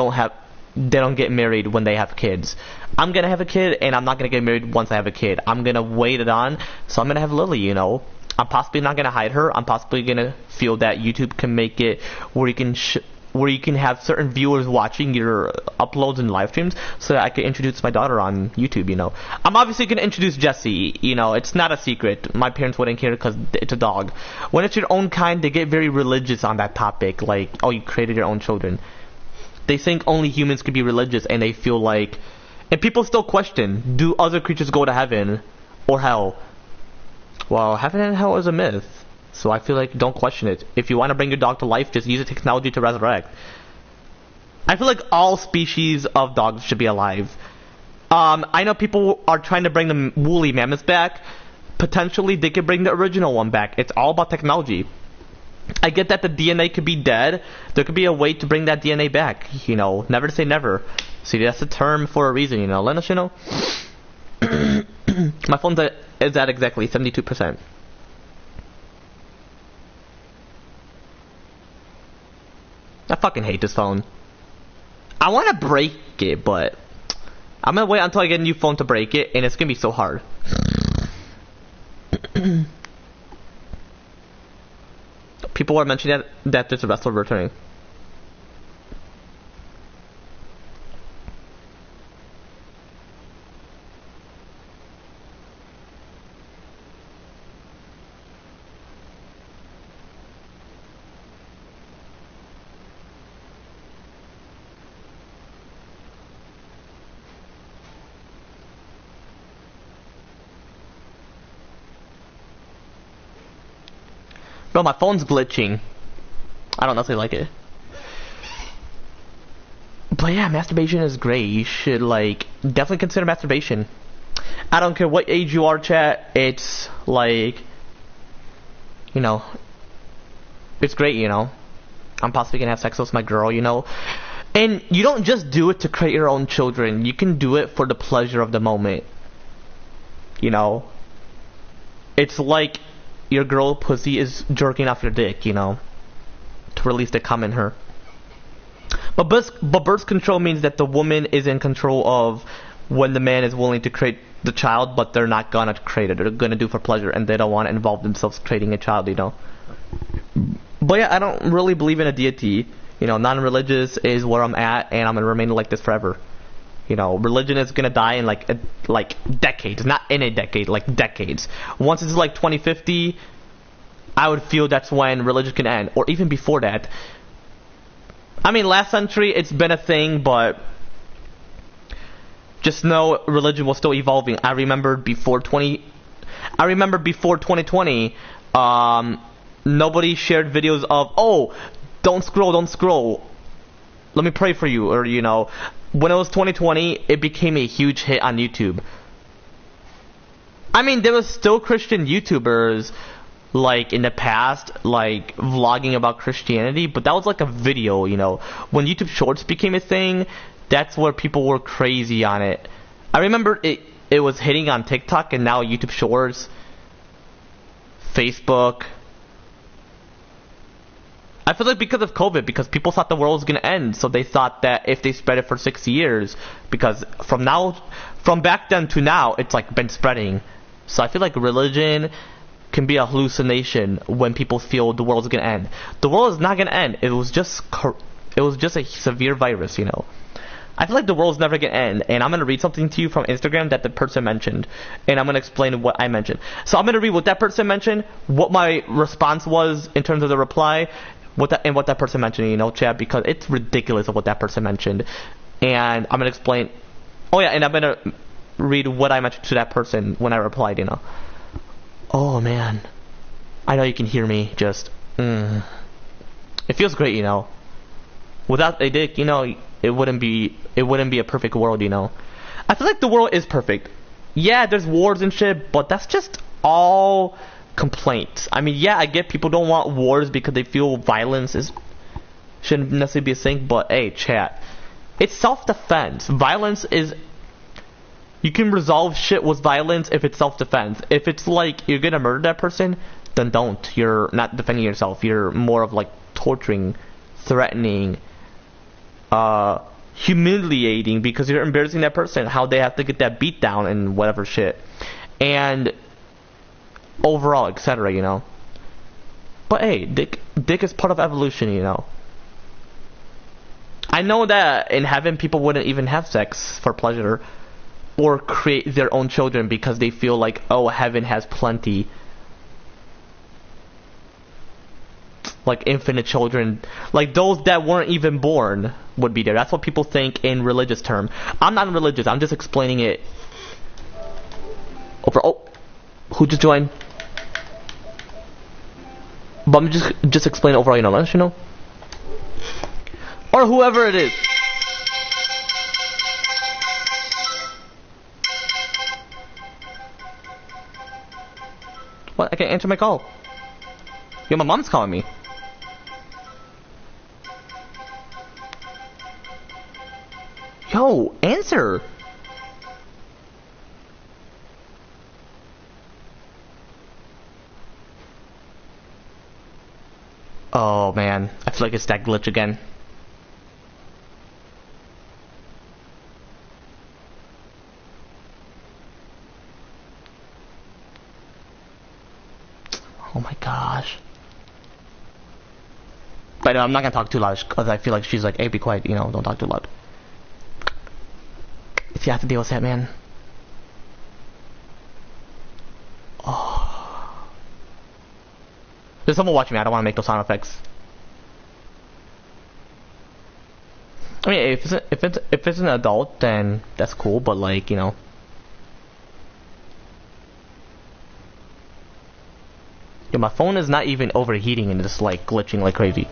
they don't get married when they have kids. I'm going to have a kid, and I'm not going to get married once I have a kid. I'm going to wait it on, so I'm going to have Lily, you know. I'm possibly not gonna hide her. I'm possibly gonna feel that YouTube can make it where you can have certain viewers watching your uploads and live streams, so that I can introduce my daughter on YouTube. You know, I'm obviously gonna introduce Jessie. You know, it's not a secret. My parents wouldn't care because it's a dog. When it's your own kind, they get very religious on that topic. Like, oh, you created your own children. They think only humans can be religious, and they feel like, and people still question: do other creatures go to heaven or hell? Well, heaven and hell is a myth, so I feel like don't question it. If you want to bring your dog to life, just use the technology to resurrect. I feel like all species of dogs should be alive. I know people are trying to bring the woolly mammoths back. Potentially, they could bring the original one back. It's all about technology. I get that the DNA could be dead. There could be a way to bring that DNA back. You know, never say never. See, that's a term for a reason, you know. Let us know. My phone is at exactly 72%. I fucking hate this phone. I want to break it, but I'm gonna wait until I get a new phone to break it, and it's gonna be so hard. People are mentioning that there's a wrestler returning. Bro, my phone's glitching. I don't necessarily like it. But yeah, masturbation is great. You should, like, definitely consider masturbation. I don't care what age you are, chat. It's, like, you know, it's great, you know. I'm possibly gonna have sex with my girl, you know. And you don't just do it to create your own children. You can do it for the pleasure of the moment. You know. It's like your girl pussy is jerking off your dick, you know, to release the cum in her. But birth control means that the woman is in control of when the man is willing to create the child, but they're not gonna create it. They're gonna do it for pleasure, and they don't want to involve themselves creating a child, you know. But yeah, I don't really believe in a deity. You know, non-religious is where I'm at, and I'm gonna remain like this forever. You know, religion is gonna die in like decades, not in a decade, like decades. Once it's like 2050, I would feel that's when religion can end, or even before that. I mean, last century it's been a thing, but just know religion was still evolving. I remember before 2020, nobody shared videos of, oh, don't scroll. Let me pray for you, or you know. When it was 2020, it became a huge hit on YouTube. I mean, there was still Christian YouTubers, like, in the past, like, vlogging about Christianity, but that was like a video, you know. When YouTube Shorts became a thing, that's where people were crazy on it. I remember it was hitting on TikTok, and now YouTube Shorts, Facebook. I feel like because of COVID, because people thought the world was going to end, so they thought that if they spread it for 6 years, because from back then to now, it's like been spreading. So I feel like religion can be a hallucination when people feel the world's going to end. The world is not going to end. It was just a severe virus, you know. I feel like the world's never going to end, and I'm going to read something to you from Instagram that the person mentioned, and I'm going to explain what I mentioned. So I'm going to read what that person mentioned, what my response was in terms of the reply, what that person mentioned, you know, chat, because it's ridiculous of what that person mentioned. And I'm going to explain. Oh yeah, and I'm going to read what I mentioned to that person when I replied, you know. Oh man. I know you can hear me just It feels great, you know. Without a dick, you know, it wouldn't be a perfect world, you know. I feel like the world is perfect. Yeah, there's wars and shit, but that's just all complaints. I mean, yeah, I get people don't want wars because they feel violence shouldn't necessarily be a thing, but hey, chat, it's self-defense. Violence is, you can resolve shit with violence if it's self-defense. If it's like you're gonna murder that person, then don't. You're not defending yourself. You're more of like torturing, threatening, humiliating, because you're embarrassing that person, how they have to get that beat down and whatever shit. And overall, etc., you know. But hey, dick is part of evolution, you know. I know that in heaven people wouldn't even have sex for pleasure or create their own children because they feel like, oh, heaven has plenty. Like infinite children, like those that weren't even born would be there. That's what people think in religious term. I'm not religious, I'm just explaining it over. Oh, who just joined? But I'm just explaining overall, you know, let you know. Or whoever it is. What? I can't answer my call. Yo, my mom's calling me. Yo, answer. Oh man, I feel like it's that glitch again. Oh my gosh. But I'm not gonna talk too loud because I feel like she's like, hey, be quiet, you know, don't talk too loud. If you have to deal with that, man. Oh. There's someone watching me, I don't want to make those sound effects. I mean, if it's an adult, then that's cool, but like, you know. Yeah, my phone is not even overheating and just like glitching like crazy.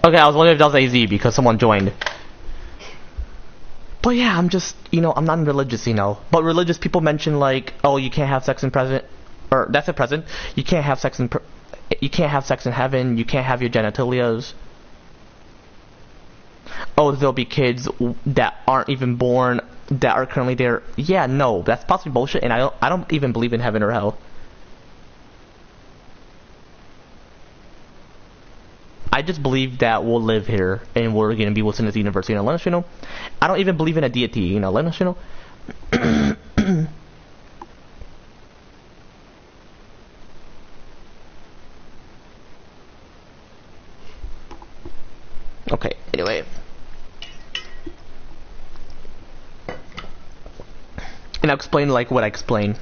Okay, I was wondering if that was AZ because someone joined. But yeah, I'm just, you know, I'm not religious, you know. But religious people mention like, oh, you can't have sex in present, or that's a present. You can't have sex in, you can't have sex in heaven. You can't have your genitalias. Oh, there'll be kids that aren't even born that are currently there. Yeah, no, that's possibly bullshit, and I don't even believe in heaven or hell. I just believe that we'll live here and we're gonna be within this universe, you know, let us, you know. I don't even believe in a deity, you know, let us, you know. Okay, anyway. And I'll explain like what I explain.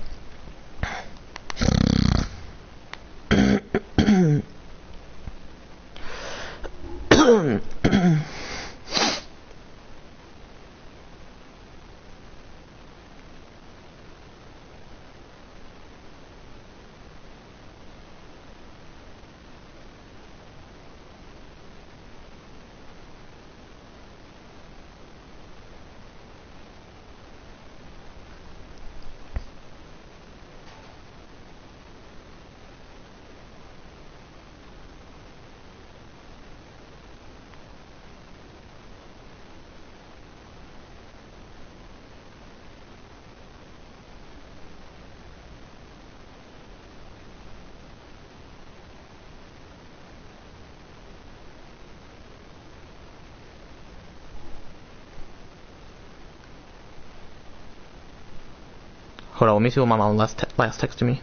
Hold on, let me see what my mom last texted me.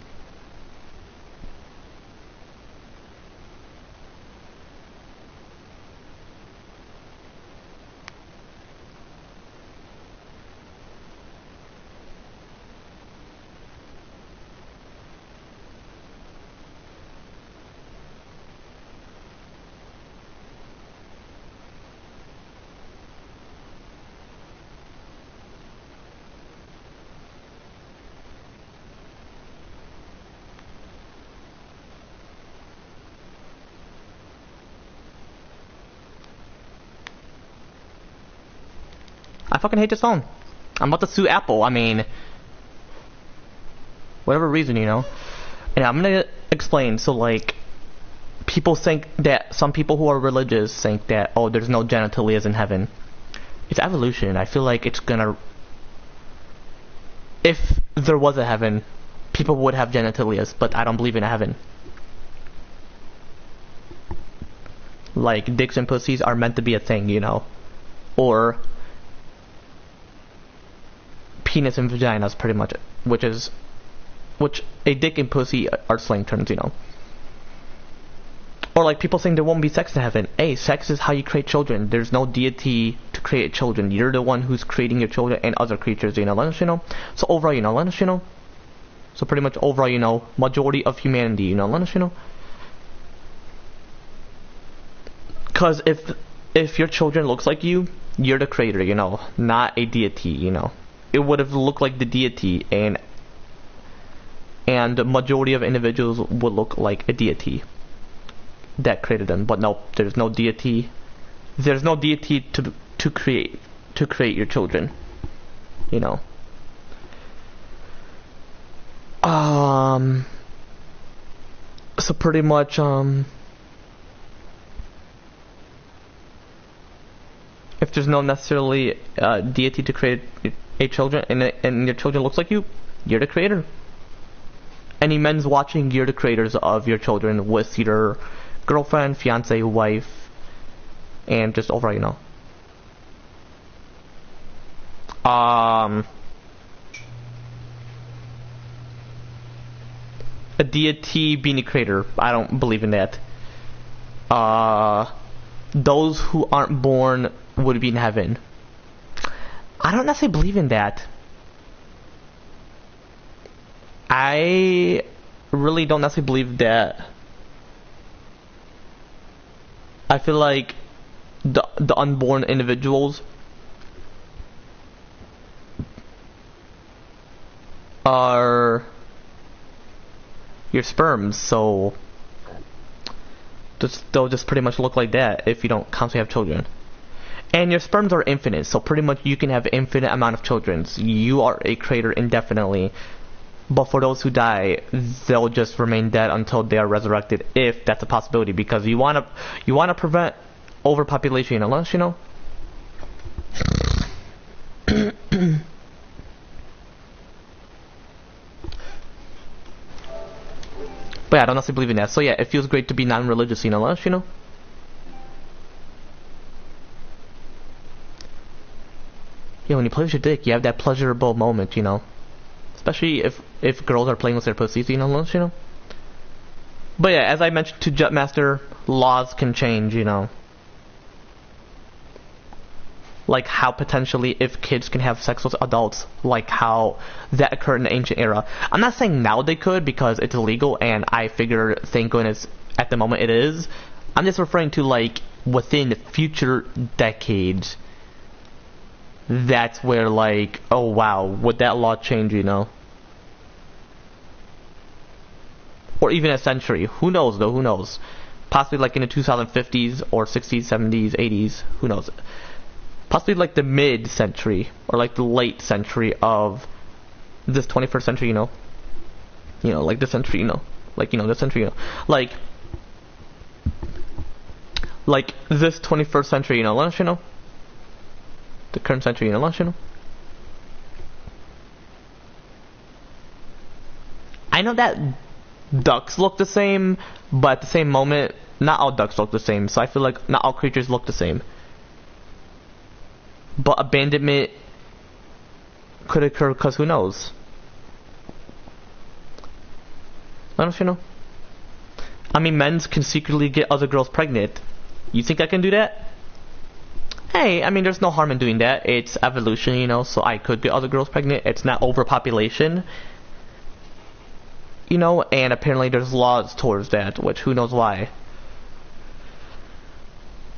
I fucking hate this phone. I'm about to sue Apple. I mean, whatever reason, you know. And I'm gonna explain. So, like, people think that some people who are religious think that, oh, there's no genitalias in heaven. It's evolution. I feel like it's gonna. If there was a heaven, people would have genitalias, but I don't believe in a heaven. Like, dicks and pussies are meant to be a thing, you know. Or penis and vaginas, pretty much, which is which a dick and pussy are slang terms, you know. Or like people saying there won't be sex in heaven. Hey, sex is how you create children. There's no deity to create children. You're the one who's creating your children and other creatures, you know. So overall, you know. So pretty much overall, you know, majority of humanity, you know. Because if your children looks like you, you're the creator, you know, not a deity, you know. It would have looked like the deity, and the majority of individuals would look like a deity that created them. But no, there's no deity. There's no deity to create your children, you know. So pretty much if there's no necessarily deity to create a children, and your children looks like you, you're the creator. Any men's watching, you're the creators of your children with your girlfriend, fiance, wife, and just overall, you know. A deity being a creator, I don't believe in that. Those who aren't born would be in heaven. I don't necessarily believe in that. I really don't necessarily believe that. I feel like the unborn individuals are your sperms, so they'll just pretty much look like that if you don't constantly have children. And your sperms are infinite, so pretty much you can have infinite amount of children. You are a creator indefinitely. But for those who die, they'll just remain dead until they are resurrected, if that's a possibility. Because you wanna prevent overpopulation, unless you know. But yeah, I don't necessarily believe in that. So yeah, it feels great to be non-religious, you know, unless you know. Yeah, when you play with your dick, you have that pleasurable moment, you know. Especially if girls are playing with their pussies, you know. But yeah, as I mentioned to Jetmaster, laws can change, you know. Like how potentially if kids can have sex with adults, like how that occurred in the ancient era. I'm not saying now they could because it's illegal, and I figure, thank goodness, at the moment it is. I'm just referring to like within future decades. That's where like, oh wow, would that law change, you know? Or even a century. Who knows though, who knows? Possibly like in the 2050s or 60s, 70s, 80s, who knows? Possibly like the mid-century or like the late century of this 21st century, you know? You know, like the century, you know? Like, you know, the century, you know? Like this 21st century, you know, let us, you know? The current century, you know, let us, you know? I know that ducks look the same, but at the same moment, not all ducks look the same, so I feel like not all creatures look the same. But abandonment could occur because who knows? I don't know. I mean, men can secretly get other girls pregnant. You think I can do that? Hey, I mean, there's no harm in doing that. It's evolution, you know, so I could get other girls pregnant. It's not overpopulation. You know, and apparently there's laws towards that, which who knows why.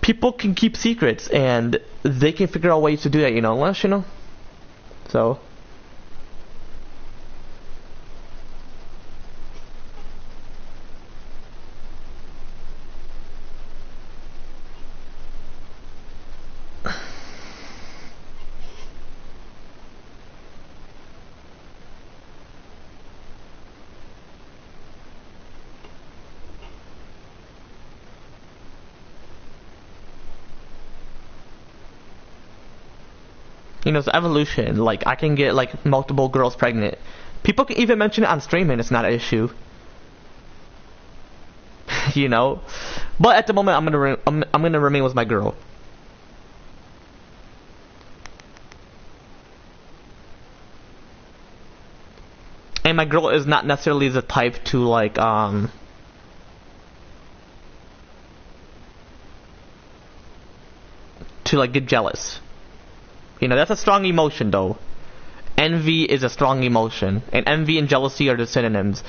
People can keep secrets, and they can figure out ways to do that, you know, unless, you know. So... You know, it's evolution. Like, I can get, like, multiple girls pregnant. People can even mention it on stream and it's not an issue. You know? But at the moment, I'm gonna remain with my girl. And my girl is not necessarily the type to like get jealous. You know, that's a strong emotion though. Envy is a strong emotion, and envy and jealousy are the synonyms.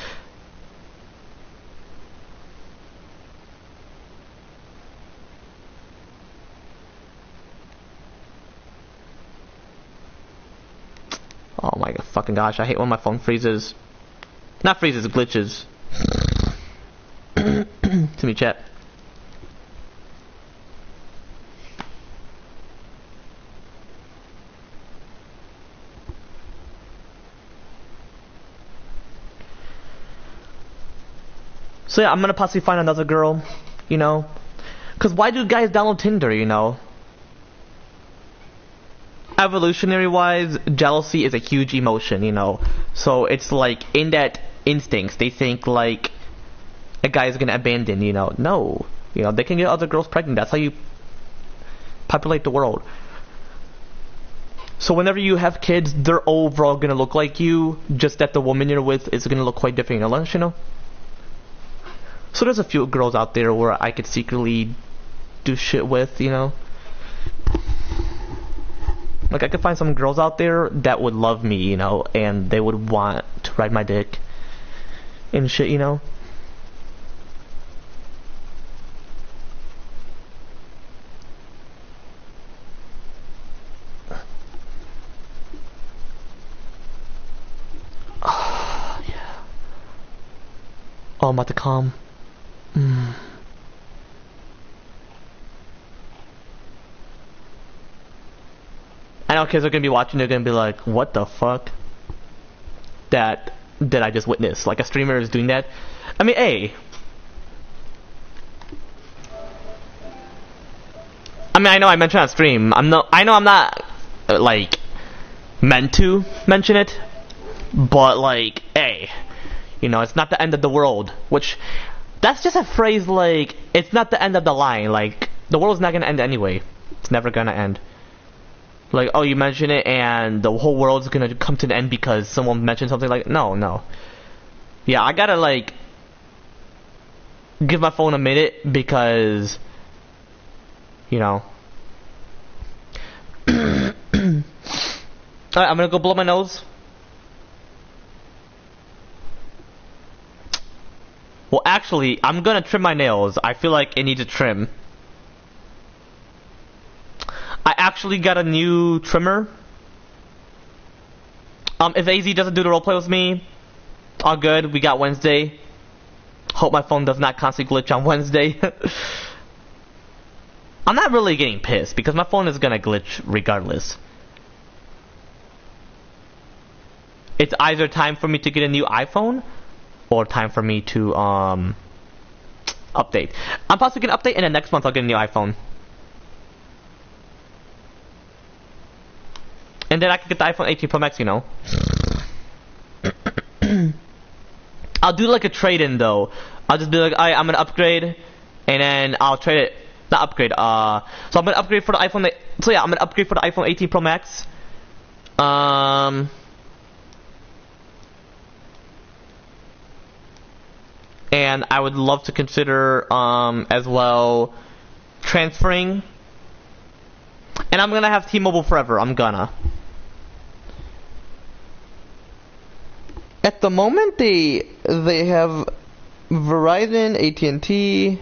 Oh my fucking gosh, I hate when my phone freezes. Not freezes, glitches. To me, chat. So yeah, I'm gonna possibly find another girl, you know? Cause why do guys download Tinder, you know? Evolutionary wise, jealousy is a huge emotion, you know? So it's like, in that instincts, they think like, a guy is gonna abandon, you know? No. You know, they can get other girls pregnant, that's how you populate the world. So whenever you have kids, they're overall gonna look like you, just that the woman you're with is gonna look quite different, you know? So there's a few girls out there where I could secretly do shit with, you know? Like, I could find some girls out there that would love me, you know, and they would want to ride my dick and shit, you know? Oh, yeah. Oh, I'm about to calm. I know kids are gonna be watching, they're gonna be like, what the fuck? That I just witnessed. Like a streamer is doing that. I mean, hey. I mean, I know I mentioned on stream. I know I'm not, like, meant to mention it. But, like, hey. You know, it's not the end of the world. Which, that's just a phrase like, it's not the end of the line. Like, the world's not gonna end anyway. It's never gonna end. Like, oh, you mention it and the whole world's gonna come to an end because someone mentioned something like, no. Yeah, I gotta, like, give my phone a minute because, you know. Alright, I'm gonna go blow my nose. Well, actually, I'm gonna trim my nails. I feel like it needs a trim. I actually got a new trimmer. If AZ doesn't do the roleplay with me, all good. We got Wednesday. Hope my phone does not constantly glitch on Wednesday. I'm not really getting pissed because my phone is gonna glitch regardless. It's either time for me to get a new iPhone or time for me to update. I'm possibly gonna update and then next month I'll get a new iPhone. And then I can get the iPhone 18 Pro Max, you know. I'll do like a trade-in though. I'll just be like, alright, I'm gonna upgrade, and then I'll trade it. Not upgrade. So I'm gonna upgrade for the iPhone. So yeah, I'm gonna upgrade for the iPhone 18 Pro Max. And I would love to consider as well transferring. And I'm gonna have T-Mobile forever. I'm gonna. At the moment, they have Verizon, AT&T,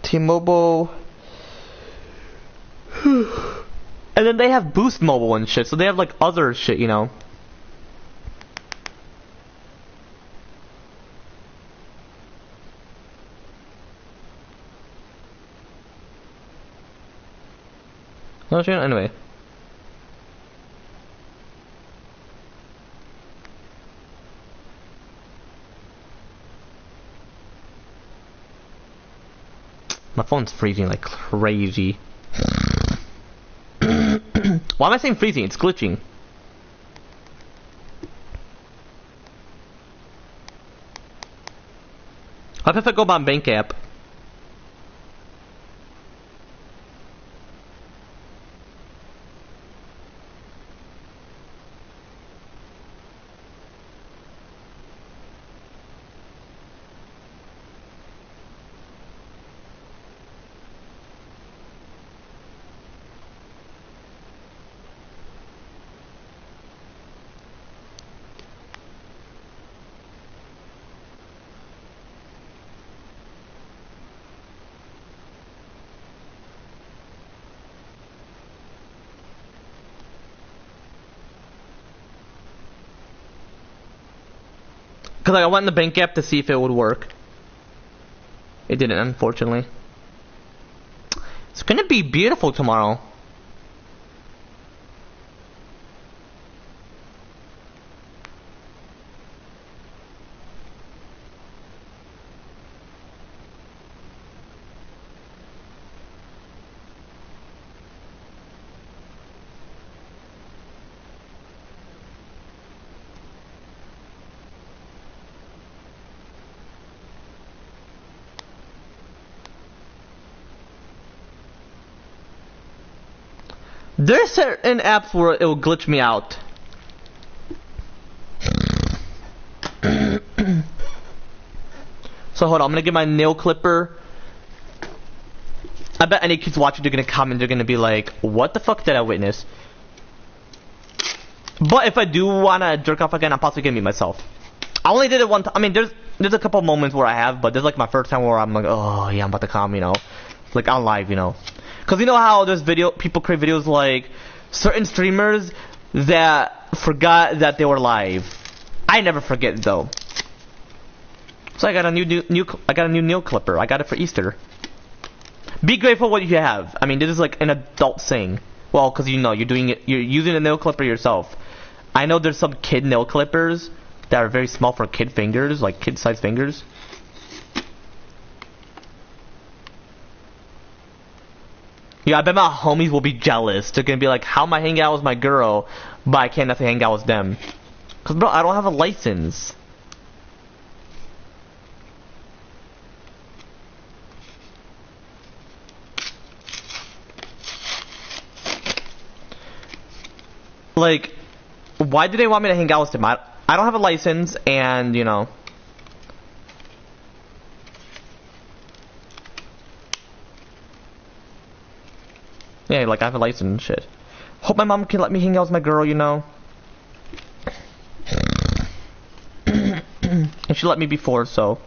T-Mobile, and then they have Boost Mobile and shit. So they have like other shit, you know. No shit. Anyway. My phone's freezing like crazy. Why am I saying freezing? It's glitching. What if I go by bank app? Because I went in the bank app to see if it would work. It didn't, unfortunately. It's gonna be beautiful tomorrow. There's certain apps where it will glitch me out. So hold on, I'm gonna get my nail clipper. I bet any kids watching, they're gonna comment, they're gonna be like, what the fuck did I witness? But if I do wanna jerk off again, I'm possibly gonna meet myself. I only did it one time. I mean, there's a couple moments where I have, but this is like my first time where I'm like, oh yeah, I'm about to come, you know, like on live, you know. Cause you know how there's people create videos like certain streamers that forgot that they were live. I never forget though. So I got a new nail clipper. I got it for Easter. Be grateful what you have. I mean, this is like an adult thing. Well, cause you know you're using a nail clipper yourself. I know there's some kid nail clippers that are very small for kid fingers, like kid-sized fingers. Yeah, I bet my homies will be jealous. They're gonna be like, how am I hanging out with my girl, but I can't necessarily hang out with them? Cause bro, I don't have a license. Like, why do they want me to hang out with them? I don't have a license, and you know. Yeah, like I have a license and shit. Hope my mom can let me hang out with my girl, you know. And she let me before, so.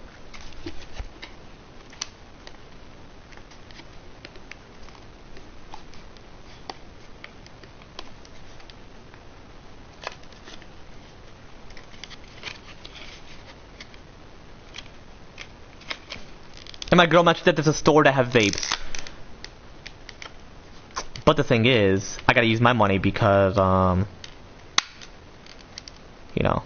And my girl mentioned that there's a store that have vapes. But the thing is, I gotta use my money because, you know.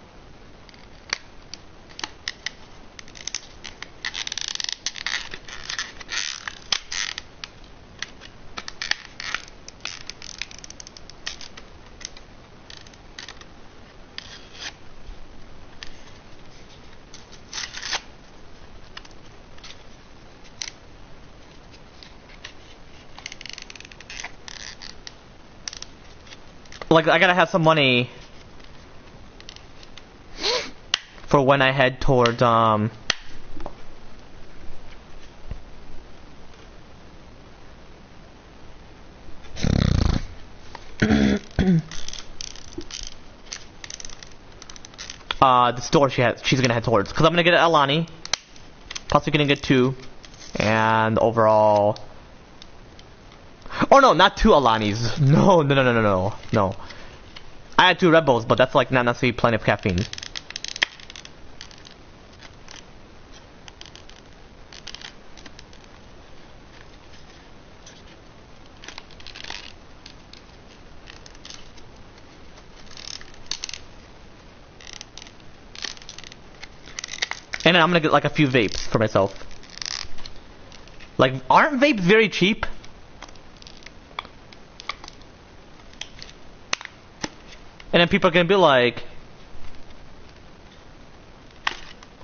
Like, I gotta have some money for when I head towards, the store she's gonna head towards. Cause I'm gonna get Alani, possibly gonna get 2, and overall. Oh no, not 2 Alanis. No. I had 2 Red Bulls, but that's like not necessarily plenty of caffeine. And then I'm gonna get like a few vapes for myself. Like, aren't vapes very cheap? And then people are gonna be like,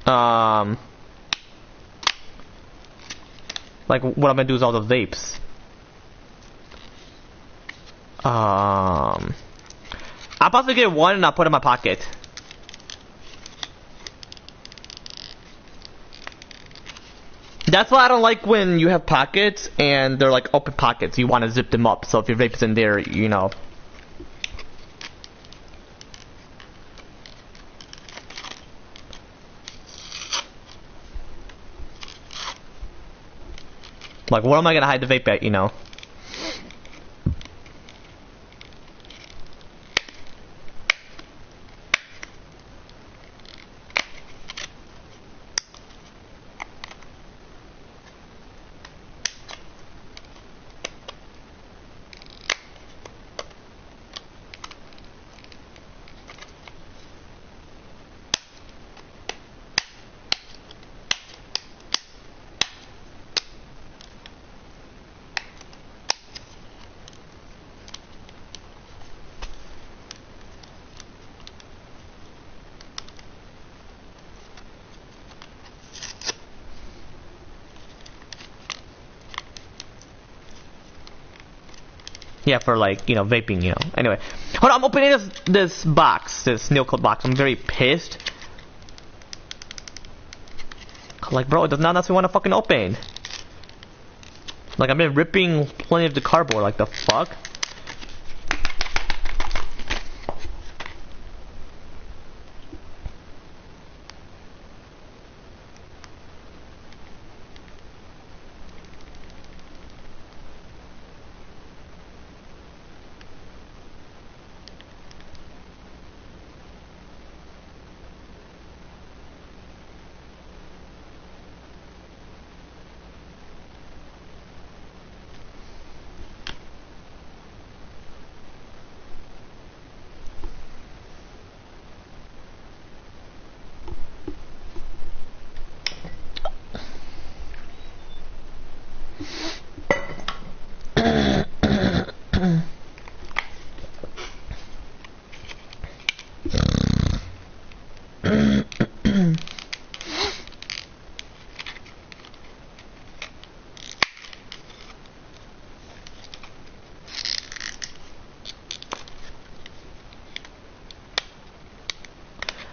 like what I'm gonna do is all the vapes. I'll possibly get 1 and I'll put it in my pocket. That's why I don't like when you have pockets and they're like open pockets. You want to zip them up, so if your vape's in there, you know. Like, where am I gonna hide the vape at, you know? Yeah, for like, you know, vaping, you know. Anyway. Hold on, I'm opening this box, this nail clip box. I'm very pissed. Like, bro, it does not necessarily want to fucking open. Like, I've been ripping plenty of the cardboard, like the fuck?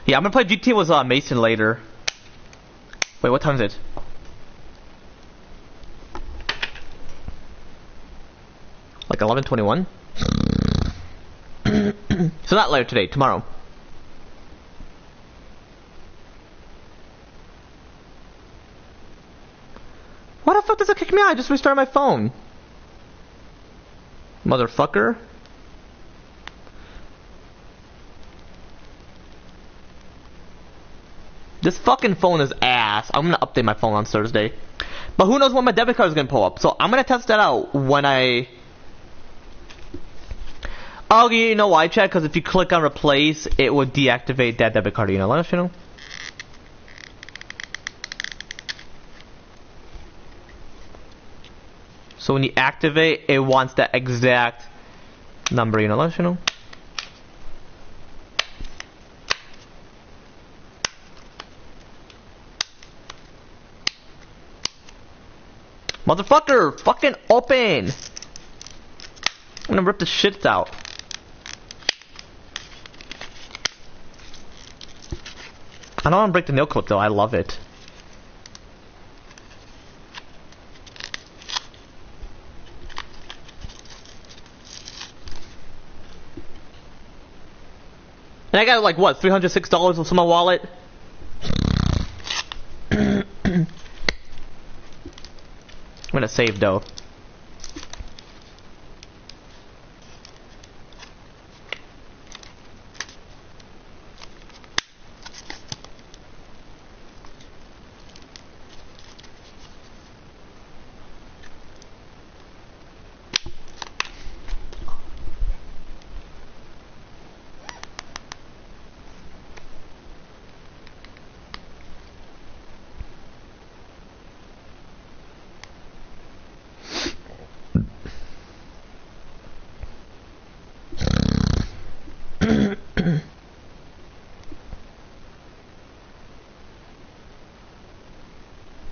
Yeah, I'm gonna play GTA with Mason later. Wait, what time is it? Like 11:21? So not later today, tomorrow. Why the fuck does it kick me out? I just restarted my phone. Motherfucker. This fucking phone is ass. I'm gonna update my phone on Thursday. But who knows when my debit card is gonna pull up. So I'm gonna test that out when I... Oh, you know why, Chad? Because if you click on replace, it would deactivate that debit card. You know, let us know. So when you activate, it wants that exact number. You know, let us know. Motherfucker! Fucking open! I'm gonna rip the shit out. I don't want to break the nail clip though, I love it. And I got like what, $306 from my wallet? I'm gonna save though.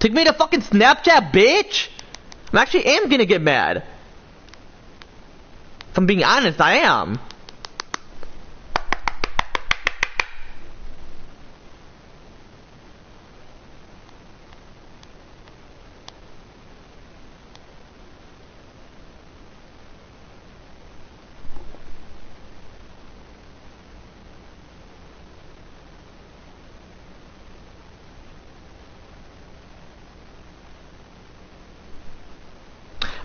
Took me to fucking Snapchat, bitch! I actually am gonna get mad. If I'm being honest, I am.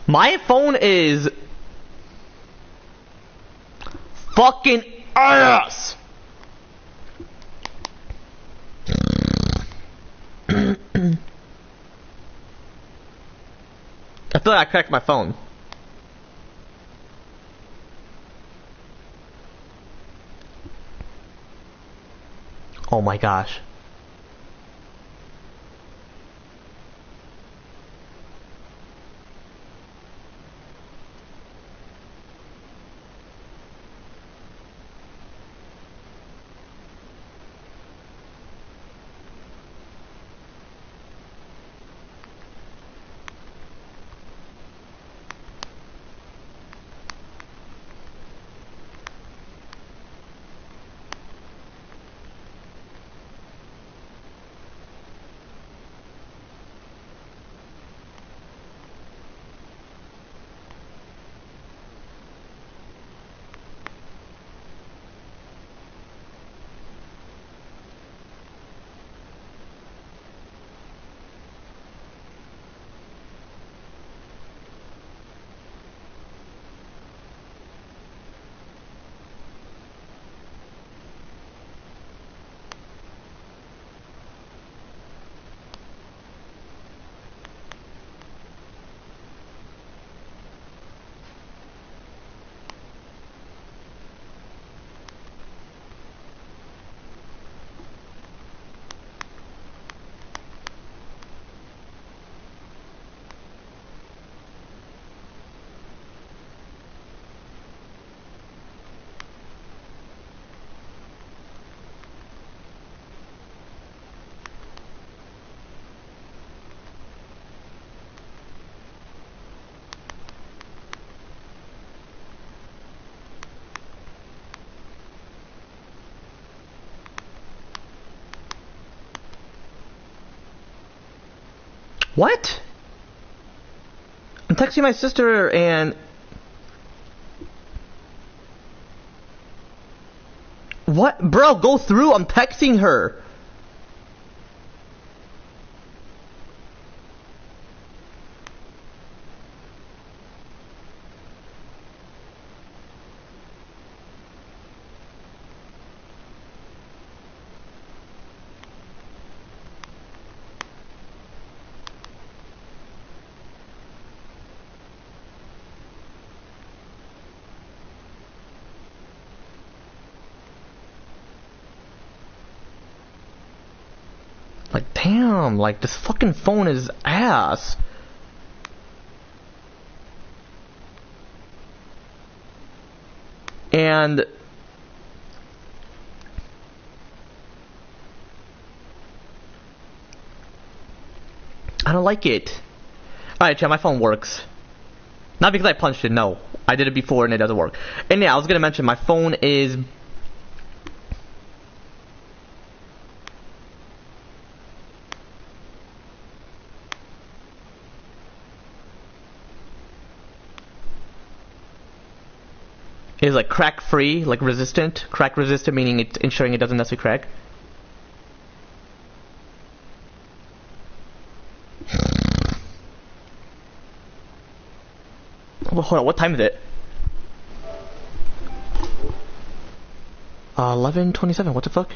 My phone is fucking ass. I feel like I cracked my phone. Oh my gosh. What? I'm texting my sister and... What? Bro, go through. I'm texting her. Like, damn, like, this fucking phone is ass. And... I don't like it. Alright, chat, my phone works. Not because I punched it, no. I did it before and it doesn't work. And yeah, I was gonna mention, my phone is... is like crack free, like resistant. Crack resistant meaning it's ensuring it doesn't necessarily crack. Oh, hold on, what time is it? 11:27, what the fuck?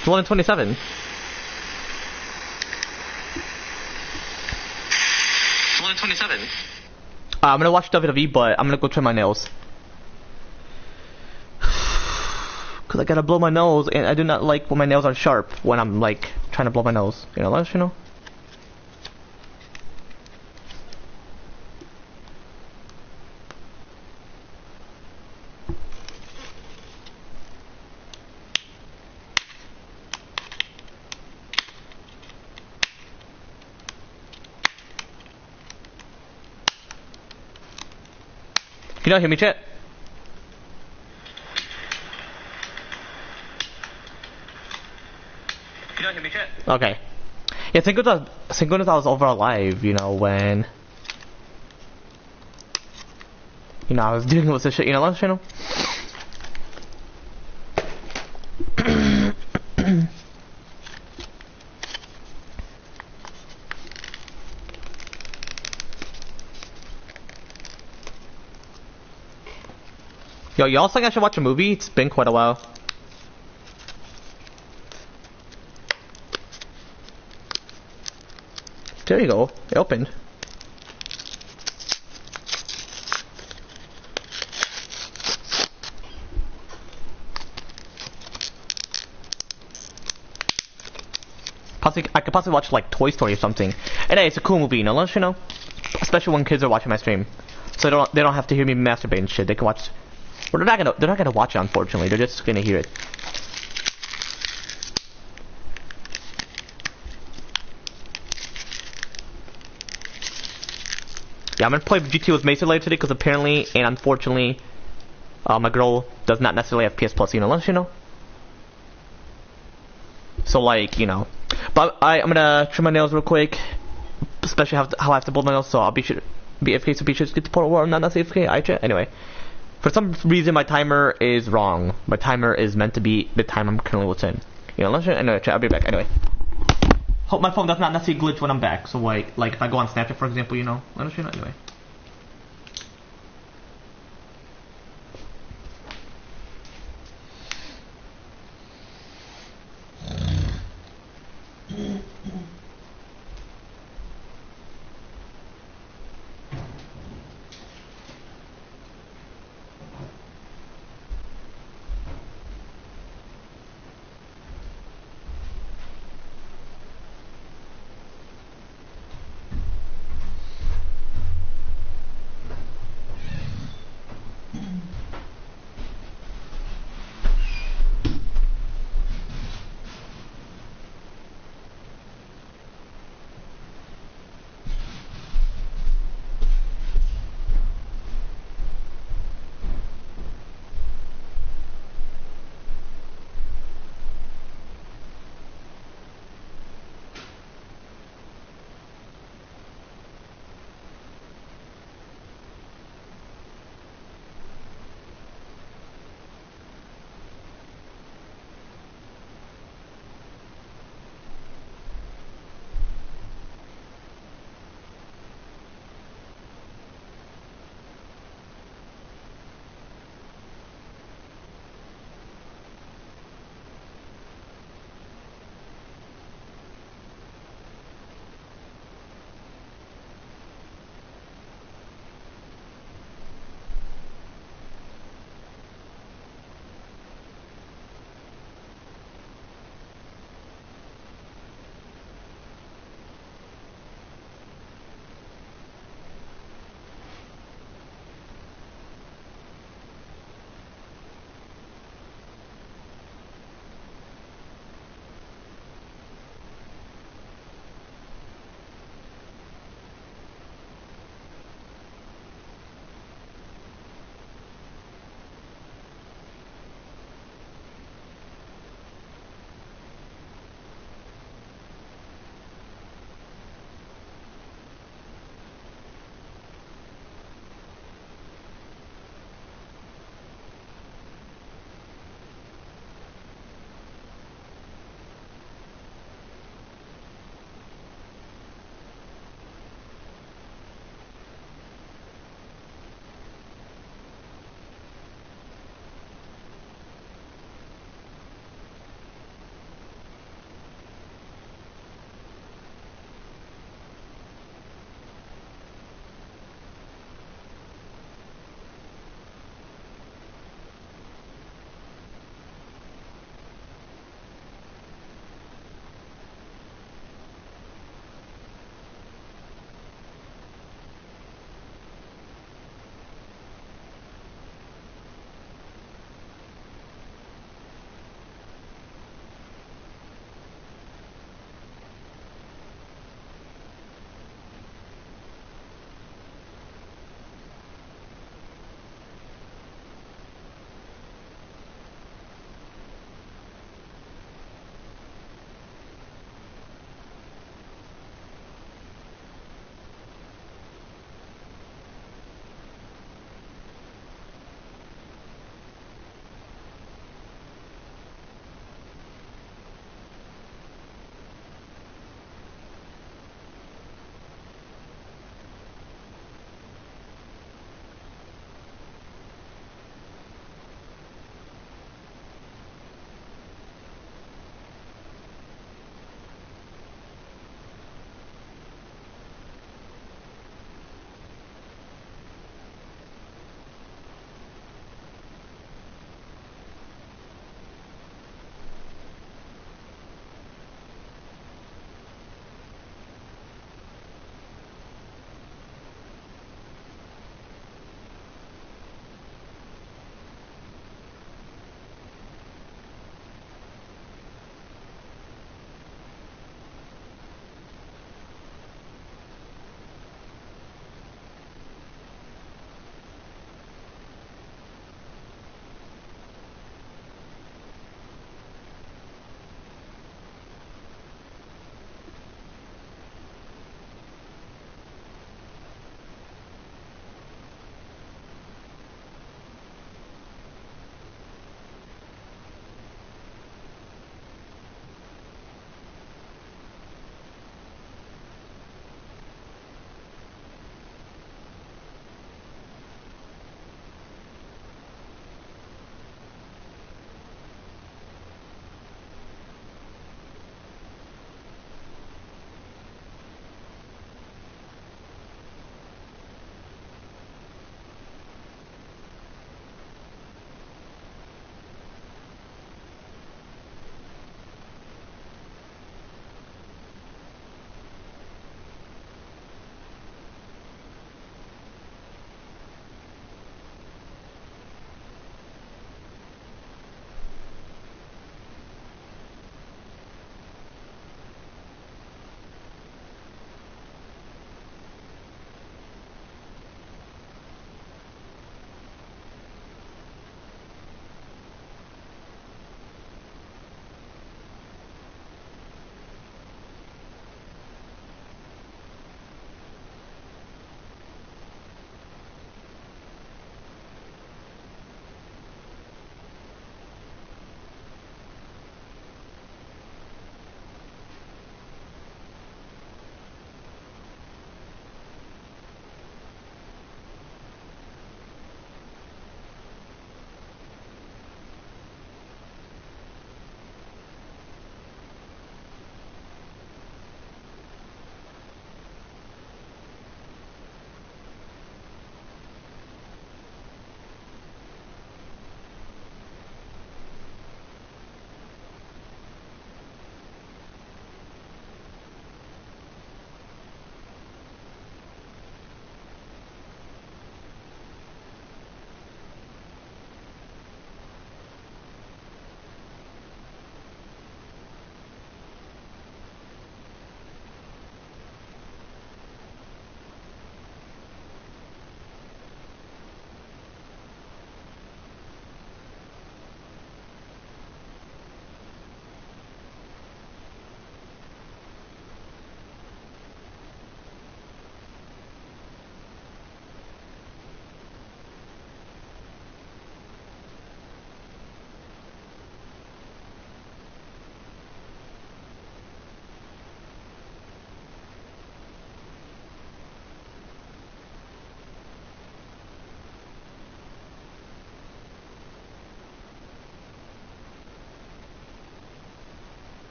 It's 11:27. It's 11:27. I'm gonna watch WWE, but I'm gonna go trim my nails. Cause I gotta blow my nose, and I do not like when my nails are sharp when I'm like trying to blow my nose. You know? Can y'all hear me, chat? Can y'all hear me, chat? Okay. Yeah, thank goodness I was over live, you know, when... You know, I was dealing with this shit, you know, last channel? Yo, y'all think I should watch a movie? It's been quite a while. There you go. It opened. I could possibly watch like Toy Story or something. And hey, it's a cool movie, you know, you know? Especially when kids are watching my stream. So they don't have to hear me masturbate and shit. They can watch. Well, they're not gonna watch it, unfortunately. They're just gonna hear it. Yeah, I'm gonna play GTA with Mason later today because apparently and unfortunately, my girl does not necessarily have PS Plus, you know. So like, you know, but I'm gonna trim my nails real quick, especially how I have to build my nails. So I'll be sure to be AFK, so be sure to get the portal war. I'm not AFK. I chat anyway. For some reason, my timer is wrong. My timer is meant to be the time I'm currently within. You know, anyway, chat, I'll be back anyway. Hope my phone does not necessarily glitch when I'm back. So like if I go on Snapchat, for example, you know, anyway.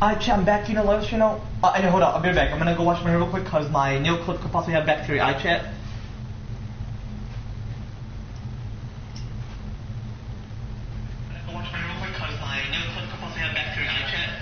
Alright, chat, I'm back. You know, let us, you know. Anyway, hold on. I'll be right back. I'm gonna go wash my hair real quick because my nail clip could possibly have bacteria. Alright, chat. I'm gonna go wash my hair real quick because my nail clip could possibly have bacteria. Alright, chat.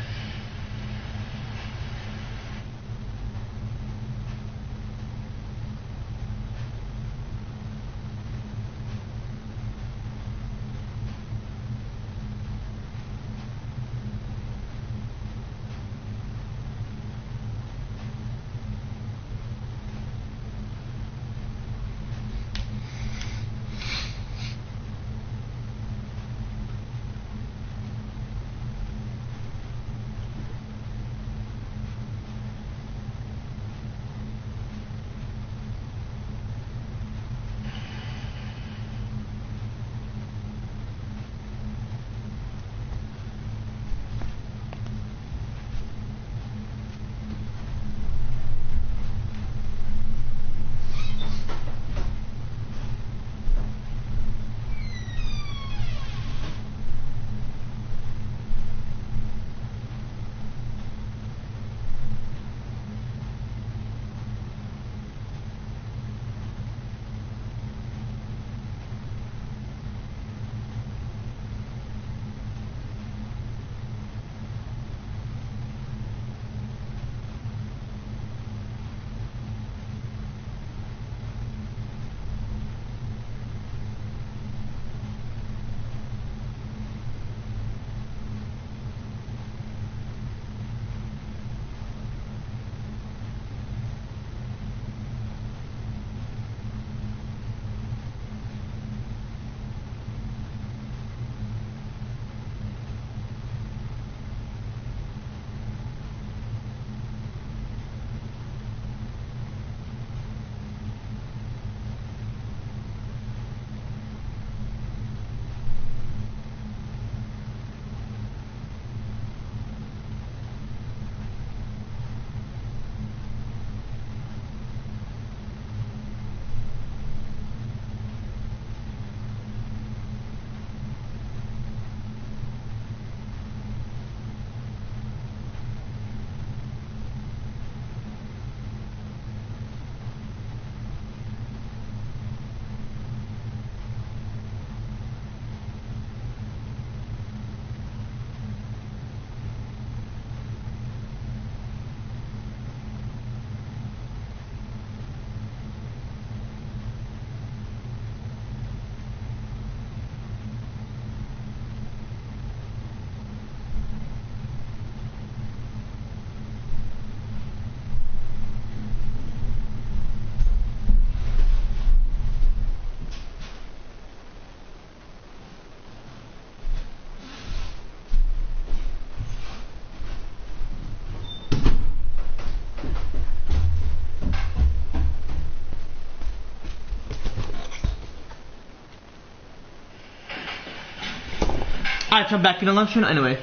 Alright, so I'm back in the lunch room anyway.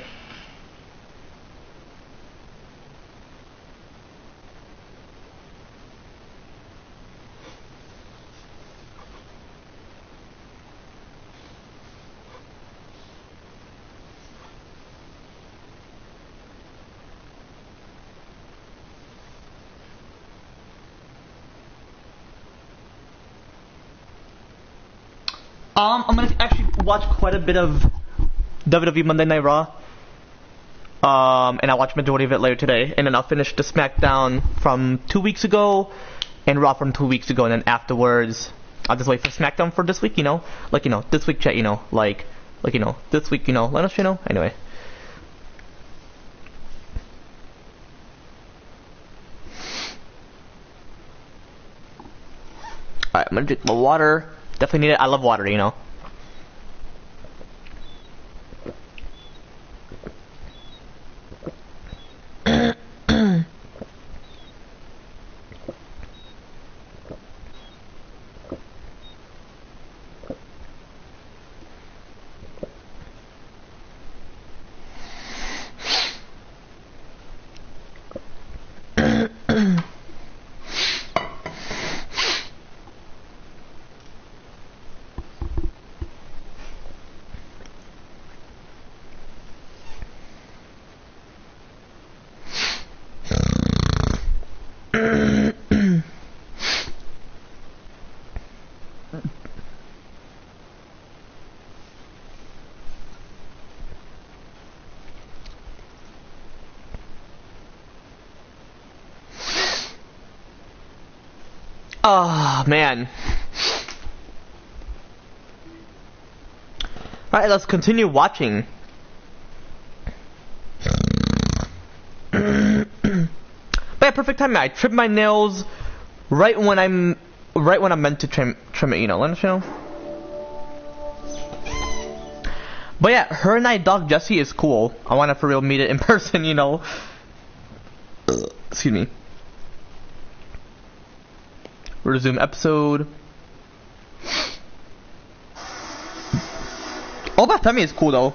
I'm gonna actually watch quite a bit of WWE Monday Night Raw. And I'll watch majority of it later today. And then I'll finish the SmackDown from 2 weeks ago and Raw from 2 weeks ago. And then afterwards, I'll just wait for SmackDown for this week, you know? Like, you know, this week chat, you know, like, you know, this week, you know, let us, you know, anyway. Alright, I'm gonna drink my water. Definitely need it. I love water, you know. Oh, man. Alright, let's continue watching. But yeah, perfect timing. I trimmed my nails right when I'm meant to trim it, you know, let us know. But yeah, her and I dog Jessie is cool. I wanna for real meet it in person, you know. Excuse me. Resume episode. Oh, but Femi is cool though.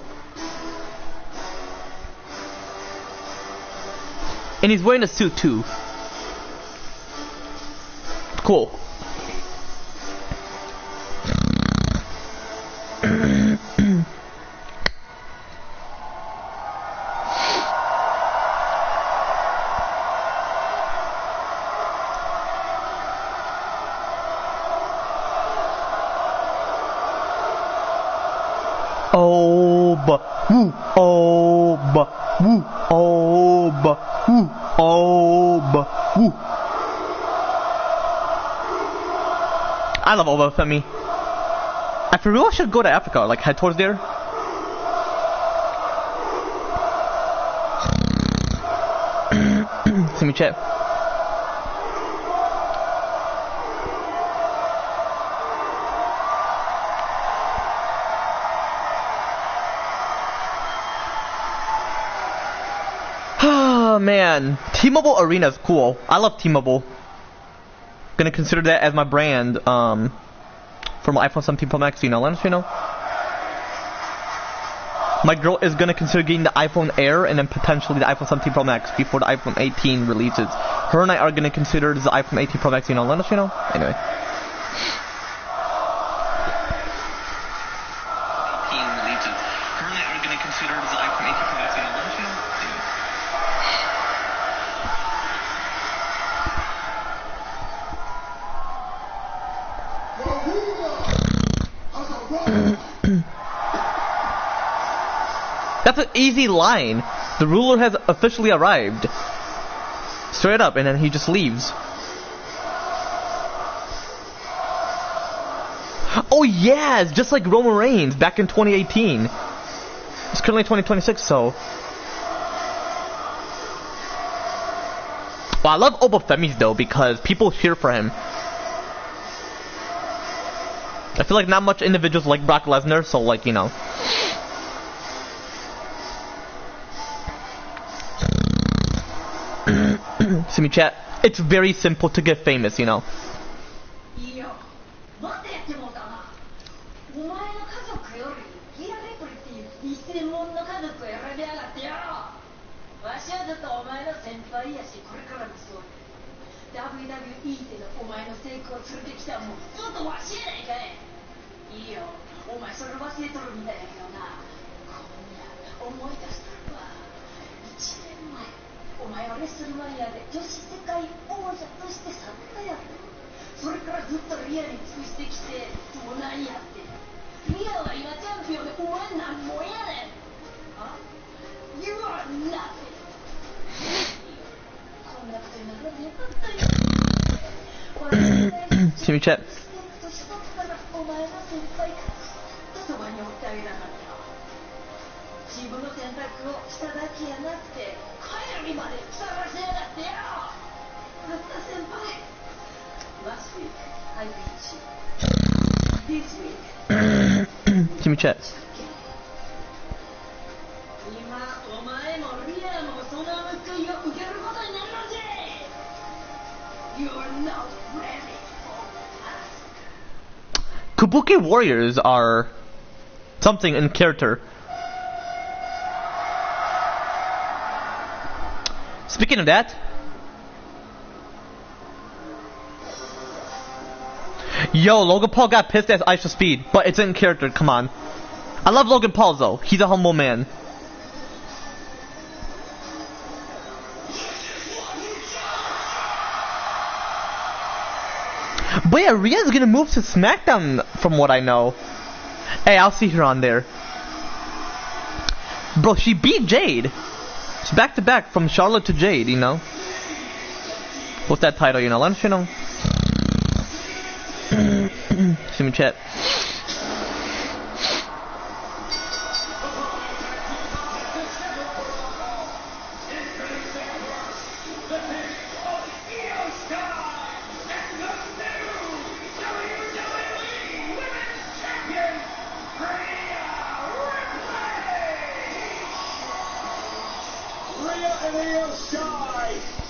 And he's wearing a suit too. Cool. Oh, but woo, oh, but woo, oh, but woo, oh, but woo. I love Obafemi. I for real should go to Africa, like head towards there. See me chat. Oh man, T-Mobile Arena is cool. I love T-Mobile. Gonna consider that as my brand for my iPhone 17 Pro Max, you know, let us know. My girl is gonna consider getting the iPhone Air and then potentially the iPhone 17 Pro Max before the iPhone 18 releases. Her and I are gonna consider the iPhone 18 Pro Max, you know, let us know. Anyway. That's an easy line. The ruler has officially arrived. Straight up, and then he just leaves. Oh yeah, it's just like Roman Reigns back in 2018. It's currently 2026, so. Well, I love Obafemi's though because people cheer for him. I feel like not much individuals like Brock Lesnar, so like, you know. See me chat. It's very simple to get famous, you know. See me chat. See me chat. Kabuki warriors are something in character. Speaking of that, yo, Logan Paul got pissed at Aisha Speed, but it's in character, come on. I love Logan Paul though, he's a humble man. But yeah, Rhea's gonna move to SmackDown from what I know. Hey, I'll see her on there. Bro, she beat Jade. It's back to back from Charlotte to Jade, you know. What's that title, you know? Let us know. me chat.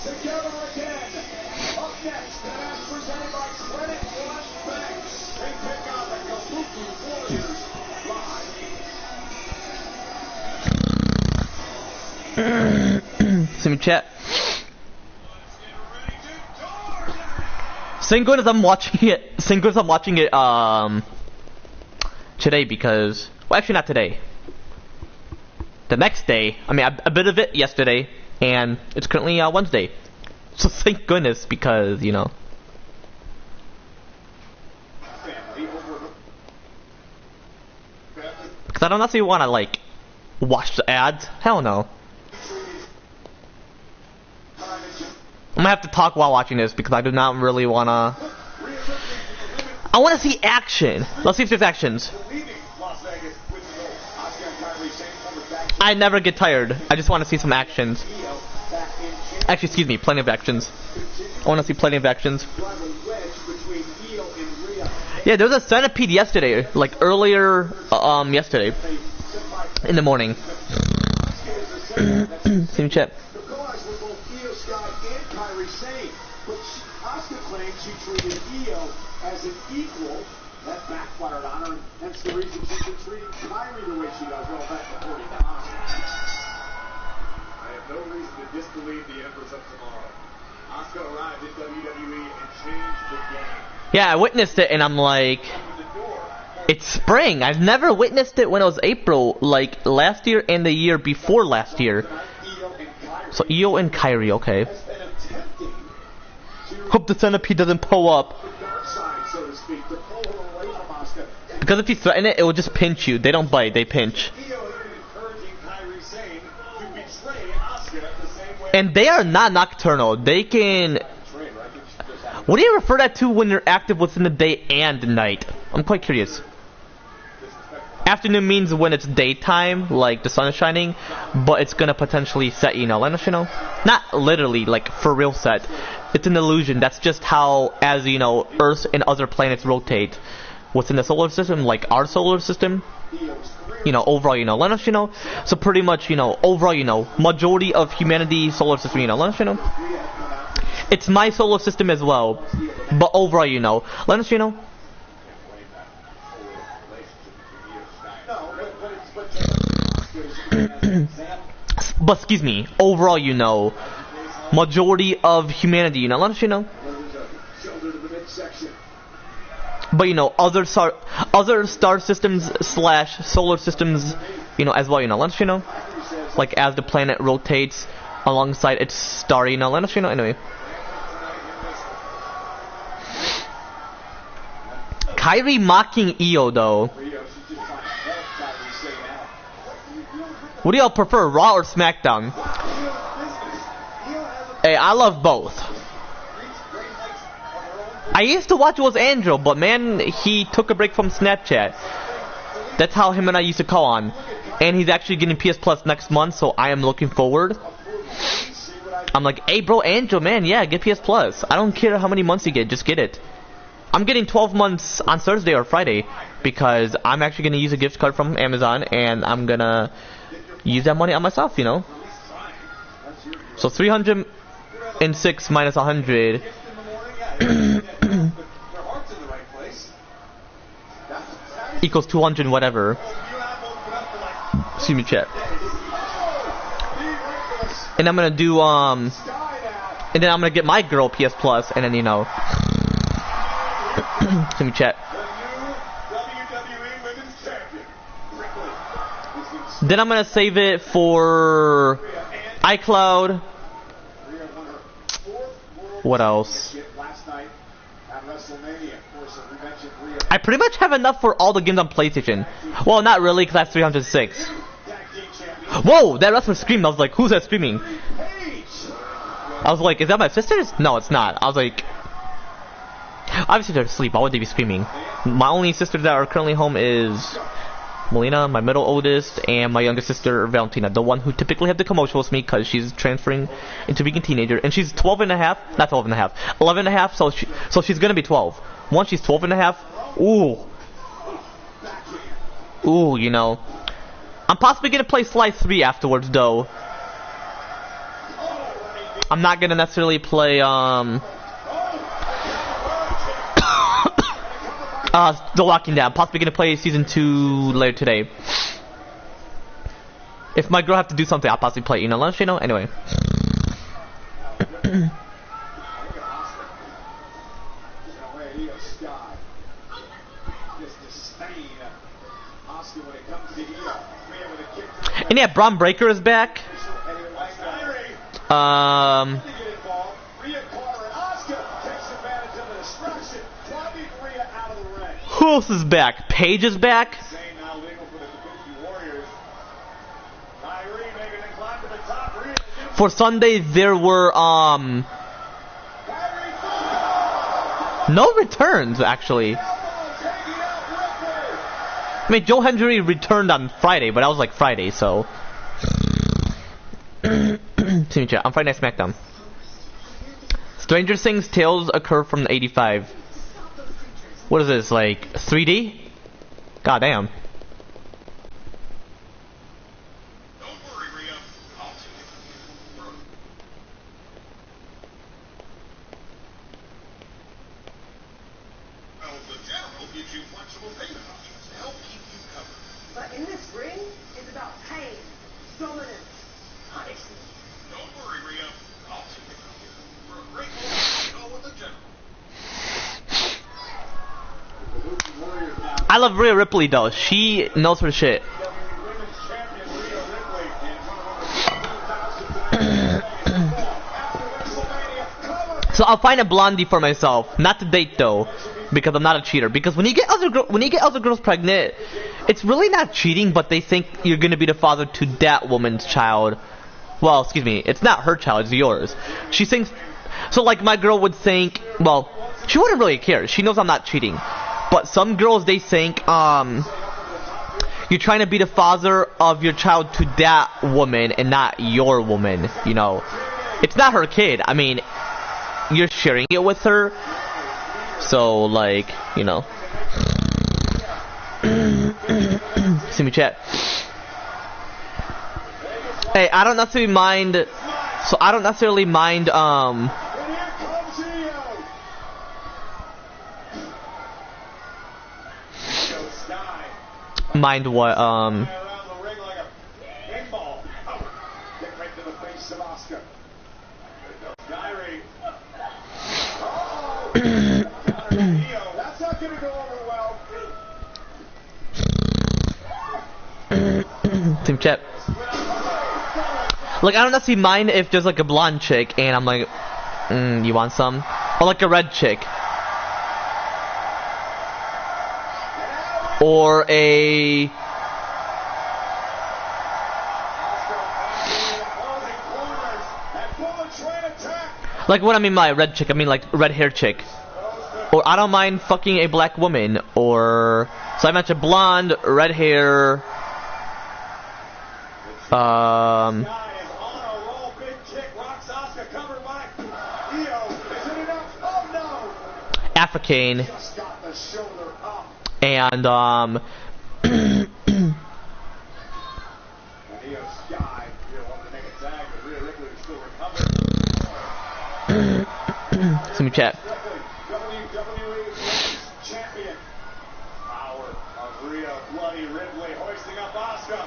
Together again. Up next, the match presented by Credit One Bank. They pick up the Kabuki Warriors live. See me chat. Thank goodness I'm watching it. Thank goodness I'm watching it today because, well, actually not today. The next day. I mean, a bit of it yesterday, and it's currently Wednesday. So thank goodness because, you know. Because I don't necessarily want to, like, watch the ads. Hell no. I'm gonna have to talk while watching this because I do not really want to. I want to see action. Let's see if there's actions. I never get tired. I just want to see some actions. Actually, excuse me, plenty of actions. I want to see plenty of actions. Yeah, there was a centipede yesterday, like earlier, yesterday, in the morning. Same chat. She treated Io as an equal. That backfired on her, and hence the reason she's been treating Kyrie the way she does. Well, that's according to Asuka. I have no reason to disbelieve the Empress of Tomorrow. Asuka arrived in WWE and changed the game. Yeah, I witnessed it, and I'm like, it's spring. I've never witnessed it when it was April, like last year and the year before last year. So Io and Kyrie, okay. Hope the centipede doesn't pull up. Because if you threaten it, it will just pinch you. They don't bite, they pinch. And they are not nocturnal. They can... What do you refer that to when you're active within the day and night? I'm quite curious. Afternoon means when it's daytime, like the sun is shining, but it's gonna potentially set, you know, let us, you know? Not literally, like, for real set. It's an illusion. That's just how, as, you know, Earth and other planets rotate within the solar system, like our solar system. You know, overall, you know, let us, you know? So pretty much, you know, overall, you know, majority of humanity solar system, you know, let us, you know? It's my solar system as well, but overall, you know, let us, you know? But excuse me, overall, you know, majority of humanity, you know, let us, you know? But, you know, other star systems / solar systems, you know, as well, you know, let us, you know? Like, as the planet rotates alongside its star, you know, let us, you know, anyway. Kyrie mocking Io, though. What do y'all prefer, Raw or SmackDown? Hey, I love both. I used to watch it with Andrew, but man, he took a break from Snapchat. That's how him and I used to call on. And he's actually getting PS Plus next month, so I am looking forward. I'm like, hey bro, Andrew, man, yeah, get PS Plus. I don't care how many months you get, just get it. I'm getting 12 months on Thursday or Friday, because I'm actually going to use a gift card from Amazon, and I'm going to use that money on myself, you know. So 306 minus 100 equals 200 whatever. Excuse me, chat. And I'm gonna do and then I'm gonna get my girl PS Plus, and then, you know, excuse me, chat. Then I'm gonna save it for iCloud. What else? I pretty much have enough for all the games on PlayStation. Well, not really, because that's 306. Whoa, that wrestler screamed. I was like, who's that screaming? I was like, is that my sister's? No, it's not. I was like, Obviously they're asleep. Why would they be screaming? My only sisters that are currently home is Melina, my middle oldest, and my younger sister Valentina, the one who typically had the commotion with me because she's transferring into being a teenager, and she's 12 and a half, not 12 and a half, 11 and a half, so she's gonna be 12. Once she's 12 and a half, ooh, you know. I'm possibly gonna play Sly 3 afterwards though. I'm not gonna necessarily play The Walking Dead. I'm possibly gonna play season 2 later today. If my girl have to do something, I'll possibly play it. You know, let us know. Anyway. And yeah, Braun Breaker is back. Who else is back? Paige is back. For Sunday, there were no returns actually. I mean, Joe Hendry returned on Friday, but that was like Friday, so. See me chat on Friday Night SmackDown. Stranger Things tales occur from the 85. What is this, like 3D? God damn. But in this ring, it's about pain, dominance, punishment. Don't worry, Rhea. I'll take it from here. For a great moment, go with the general. I love Rhea Ripley though. She knows her shit. So I'll find a blondie for myself, not to date though, because I'm not a cheater. Because when you get other girls pregnant, it's really not cheating, but they think you're gonna be the father to that woman's child. Well, excuse me, it's not her child, it's yours. She thinks, so like my girl would think, well, she wouldn't really care. She knows I'm not cheating. But some girls, they think, you're trying to be the father of your child to that woman and not your woman, you know. It's not her kid. I mean, you're sharing it with her. So, like, you know. See me chat. Hey, I don't necessarily mind. So, I don't necessarily mind, mind what, That's not gonna go over well. Team chat. Like, I don't necessarily mind if there's like a blonde chick and I'm like, you want some? Or like a red chick. Or a... Like, what I mean by red chick, I mean like red hair chick. Or I don't mind fucking a black woman. Or... So I mentioned blonde, red hair... African. And, see me chat. Champion. Power of Rhea Bloody Ripley hoisting up Asuka.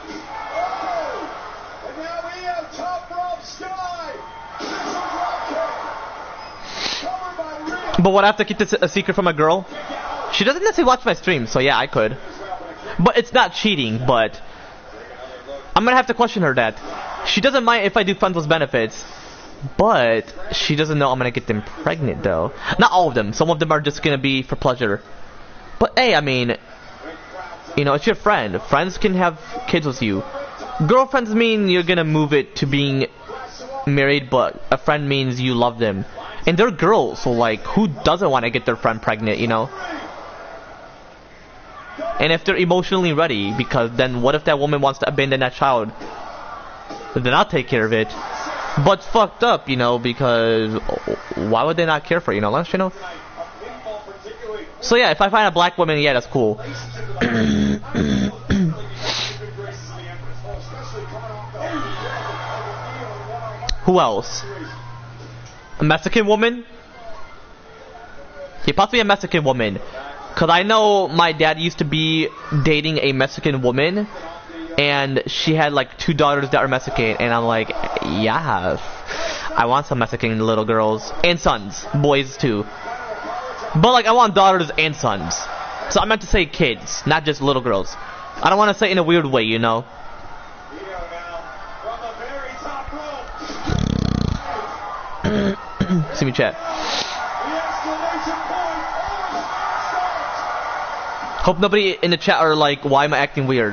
Oh! And now we have top rope Sky. Covered by Rhea. But would I have to keep this a secret from a girl? She doesn't necessarily watch my stream, so yeah, I could. But it's not cheating, but... I'm gonna have to question her that. She doesn't mind if I do friends with benefits. But she doesn't know I'm gonna get them pregnant though. Not all of them. Some of them are just gonna be for pleasure. But hey, I mean, you know, it's your friend. Friends can have kids with you. Girlfriends mean you're gonna move it to being married, but a friend means you love them. And they're girls, so like, who doesn't want to get their friend pregnant, you know? And if they're emotionally ready, because then what if that woman wants to abandon that child? Then I'll take care of it. But fucked up, you know, because why would they not care for it, you know? Unless, you know. So yeah, if I find a black woman, yeah, that's cool. Who else? A Mexican woman? Yeah, possibly a Mexican woman. Cause I know my dad used to be dating a Mexican woman, and she had like 2 daughters that are Mexican, and I'm like, yeah, I want some Mexican little girls and sons, boys too. But like, I want daughters and sons. So I meant to say kids, not just little girls. I don't want to say it in a weird way, you know. See me chat. Hope nobody in the chat are like, why am I acting weird?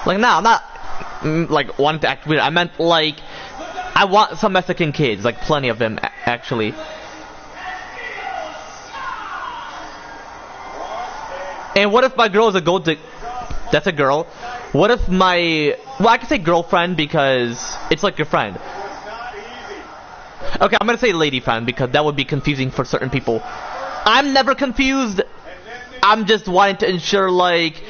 Like, nah, I'm not like wanting to act weird. I meant like, I want some Mexican kids, like plenty of them actually. And what if my girl is a gold digger? That's a girl. What if my, well, I can say girlfriend because it's like your friend. Okay, I'm gonna say lady friend because that would be confusing for certain people. I'm never confused. I'm just wanting to ensure, like,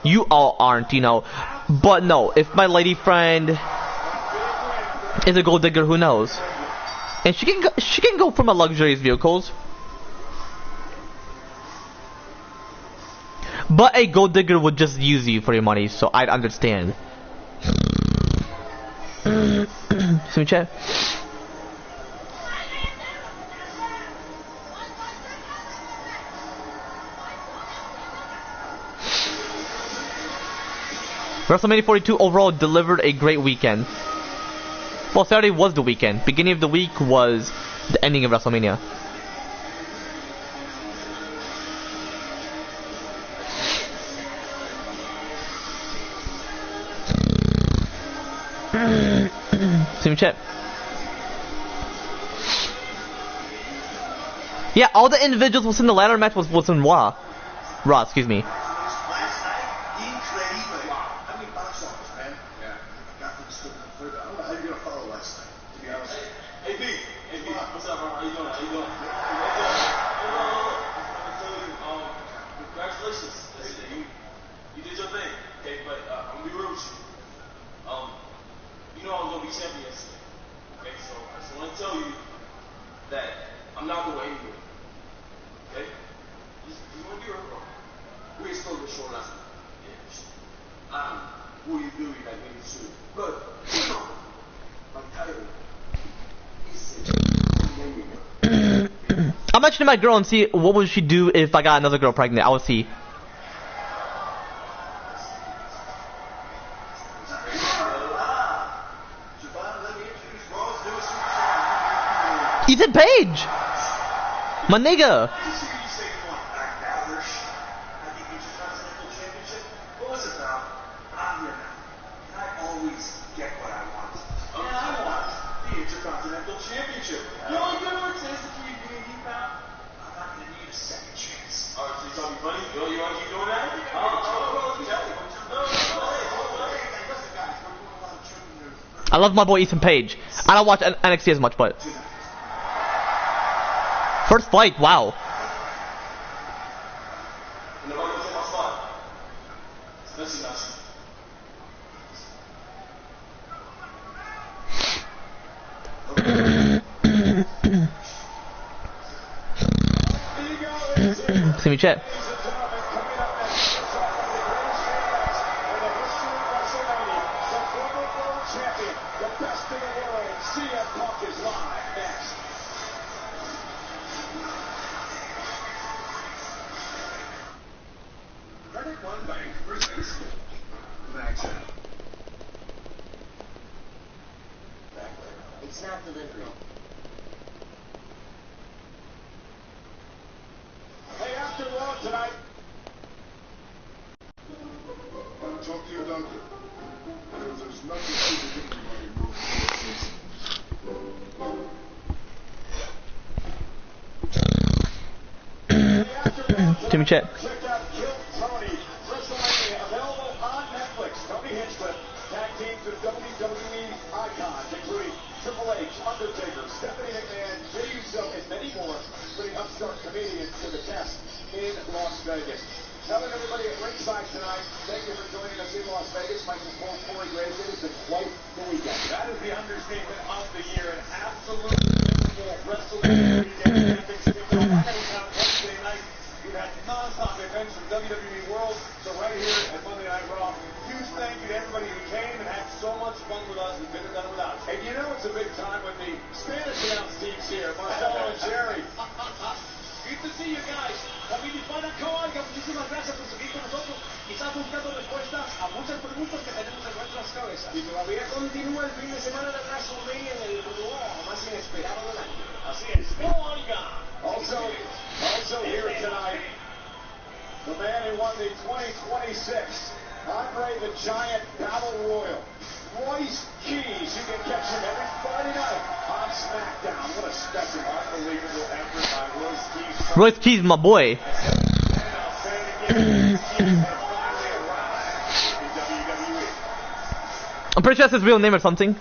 you all aren't, you know. But no, if my lady friend is a gold digger, who knows? And she can go for my luxurious vehicles. But a gold digger would just use you for your money, so I'd understand. See me chat. WrestleMania 42 overall delivered a great weekend. Well, Saturday was the weekend. Beginning of the week was the ending of WrestleMania. See me chat. Yeah, all the individuals within the ladder match was in Raw. Raw, excuse me. I'm mentioning my girl and see what would she do if I got another girl pregnant. I will see. Ethan Page! My nigga! I love my boy Ethan Page. I don't watch NXT as much, but first fight, wow. See me chat. It's not delivery. Hey, after Raw tonight. Talk to your doctor. Because there's nothing to do with anybody moving. me chat. Check out Kill Tony. WrestleMania available on Netflix. Tony Hinchcliffe tag teams with WWE icons, including Triple H, Undertaker, Stephanie McMahon, Jey Uso, and many more, putting upstart comedians to the test in Las Vegas. Telling everybody at ringside tonight, thank you for joining us in Las Vegas. Michael Cole, Corey Graves, it has been quite the weekend. That is the understatement of the year. An absolutely miserable WrestleMania weekend. Wednesday night, we've had non-stop events from WWE World to right here at Monday Night Raw. Huge thank you to everybody who came and had so much fun with us. We couldn't have done it without you. And you know it's a big time when the Spanish announce team's here, Marcelo and Jerry. Good to see you guys. También hispana Coaga, muchísimas gracias por seguir con nosotros, quizás buscando respuestas a muchas preguntas que tenemos en nuestras cabezas. Y todavía continúa el fin de semana de WrestleMania en el Raw más inesperado del año. Así es, Coaga. Also here tonight, the man who won the 2026 Andre the Giant Battle Royal, Royce Keys. You can catch him every Friday night on SmackDown. What a special, unbelievable effort by Royce Keys. Royce Keys, my boy. I'm pretty sure that's his real name or something.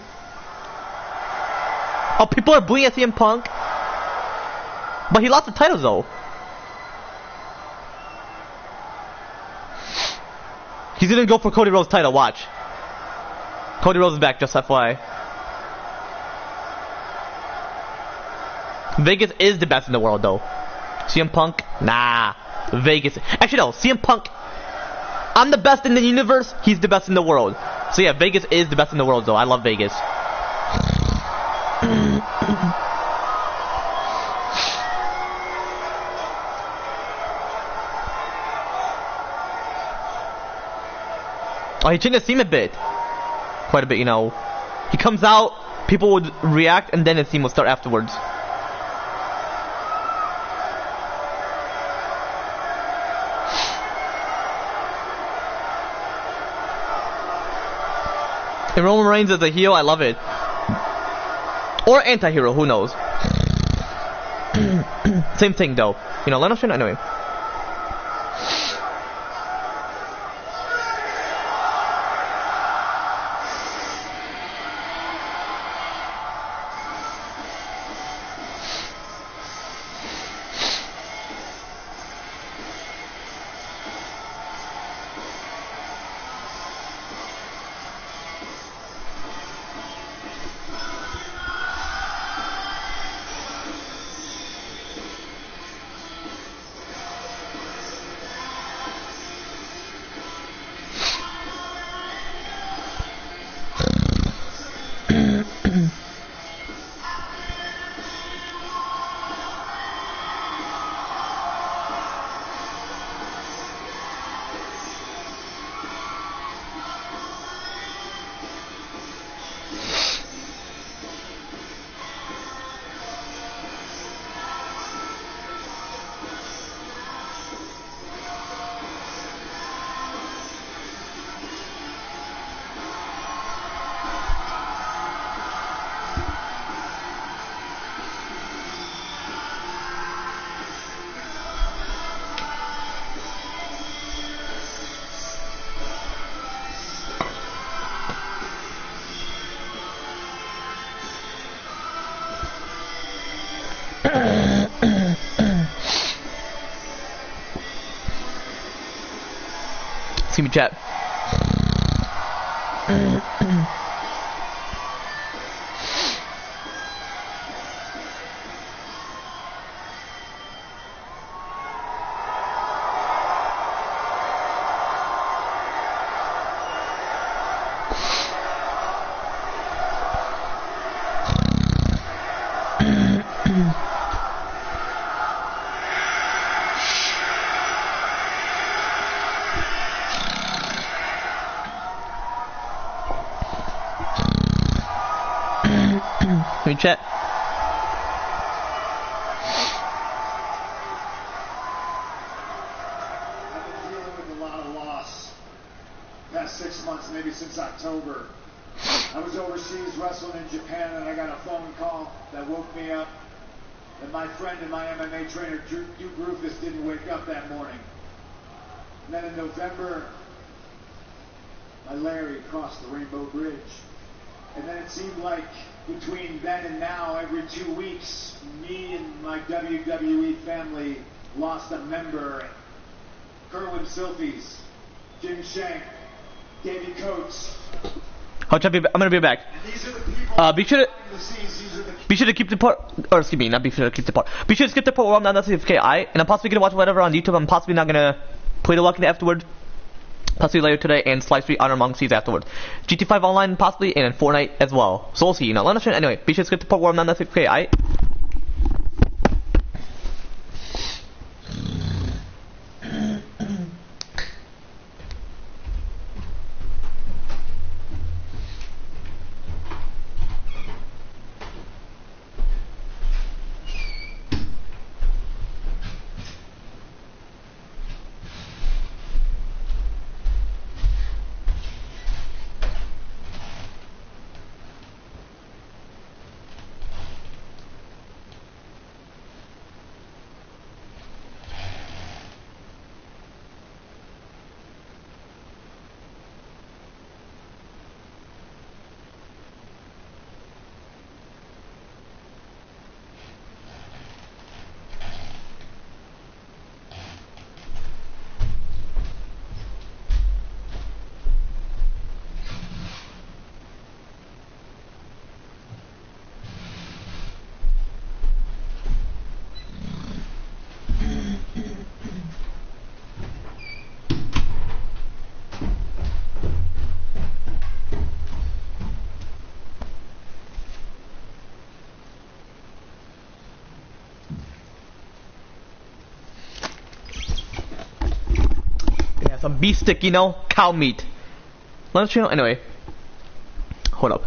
Oh, people are booing at CM Punk. But he lost the titles though. He's gonna go for Cody Rhodes' title, watch. Cody Rhodes is back, just FYI. Vegas is the best in the world though. CM Punk? Nah. Vegas. Actually no, CM Punk. I'm the best in the universe, he's the best in the world. So yeah, Vegas is the best in the world though. I love Vegas. Oh, he changed his theme a bit. Quite a bit, you know. He comes out, people would react, and then his theme will start afterwards. And Roman Reigns as a heel, I love it. Or anti-hero, who knows. Same thing though. You know, let us anyway. See me chat. See me chat. I've been dealing with a lot of loss. Past 6 months, maybe since October. I was overseas wrestling in Japan and I got a phone call that woke me up. that my friend and my MMA trainer, Duke Rufus, didn't wake up that morning. And then in November, my Larry crossed the Rainbow Bridge. And then it seemed like between then and now, every 2 weeks, me and my WWE family lost a member. Kerwin Silfies, Jim Shank, Davey Coates. I'm gonna be back. And these are the people be sure to behind the scenes. These are the be sure to keep the part, or excuse me, not be sure to keep the part. Be sure to skip the part where I'm not necessarily a.k.a. and I'm possibly gonna watch whatever on YouTube. I'm possibly not gonna play the Lucky afterward. Possibly later today, and Slice 3 Honor Among Thieves afterwards. GT5 Online possibly, and then Fortnite as well. So we'll see, let us know. Anyway, be sure to skip the part where I'm not necessarily a.k.a. Some beef stick, cow meat. Let us know. Anyway, hold up.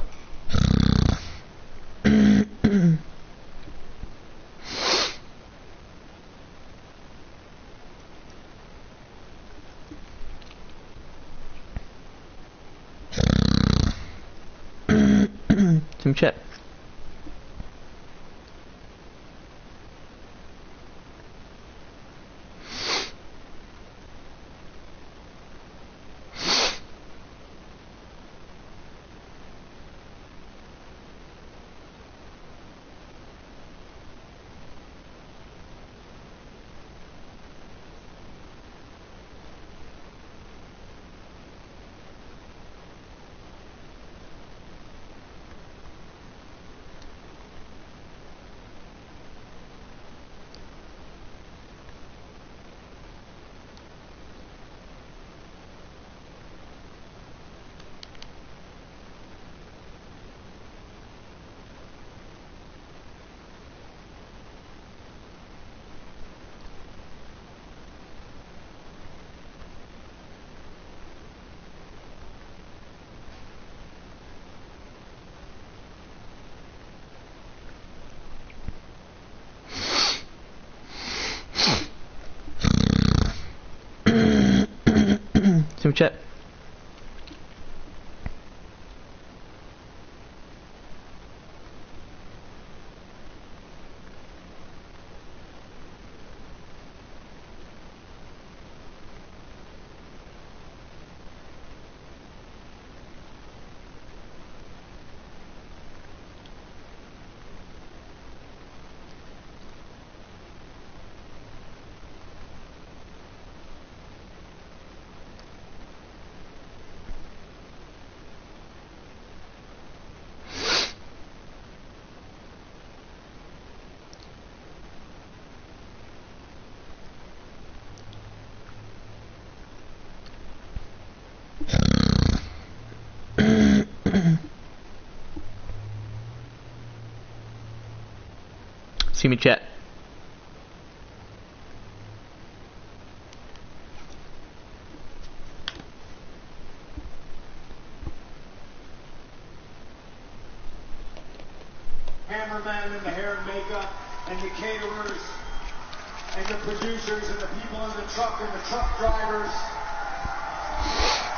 Some chat. Some chat. See me chat. cameraman and the hair and makeup and the caterers and the producers and the people in the truck and the truck drivers.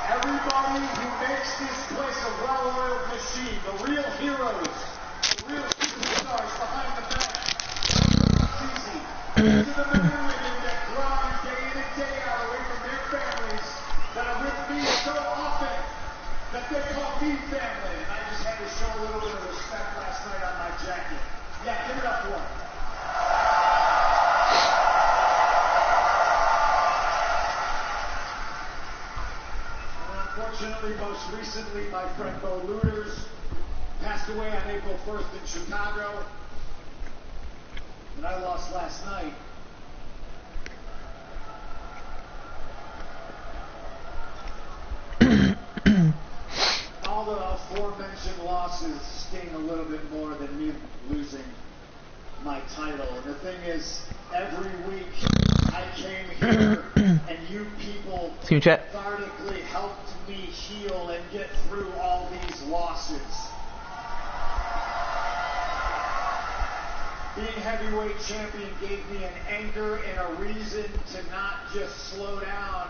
Everybody who makes this place a well-oiled machine, the real heroes, the real superstars behind the back. the men and women that grind day in and day out away from their families that are with me so often that they call me family. And I just had to show a little bit of respect last night on my jacket. Yeah, give it up for them. Unfortunately, most recently, my friend Bo Looters passed away on April 1st in Chicago. And I lost last night. All the aforementioned losses sting a little bit more than me losing my title. And the thing is, every week I came here and you people Team chat. methodically helped me heal and get through all these losses. Being heavyweight champion gave me an anchor and a reason to not just slow down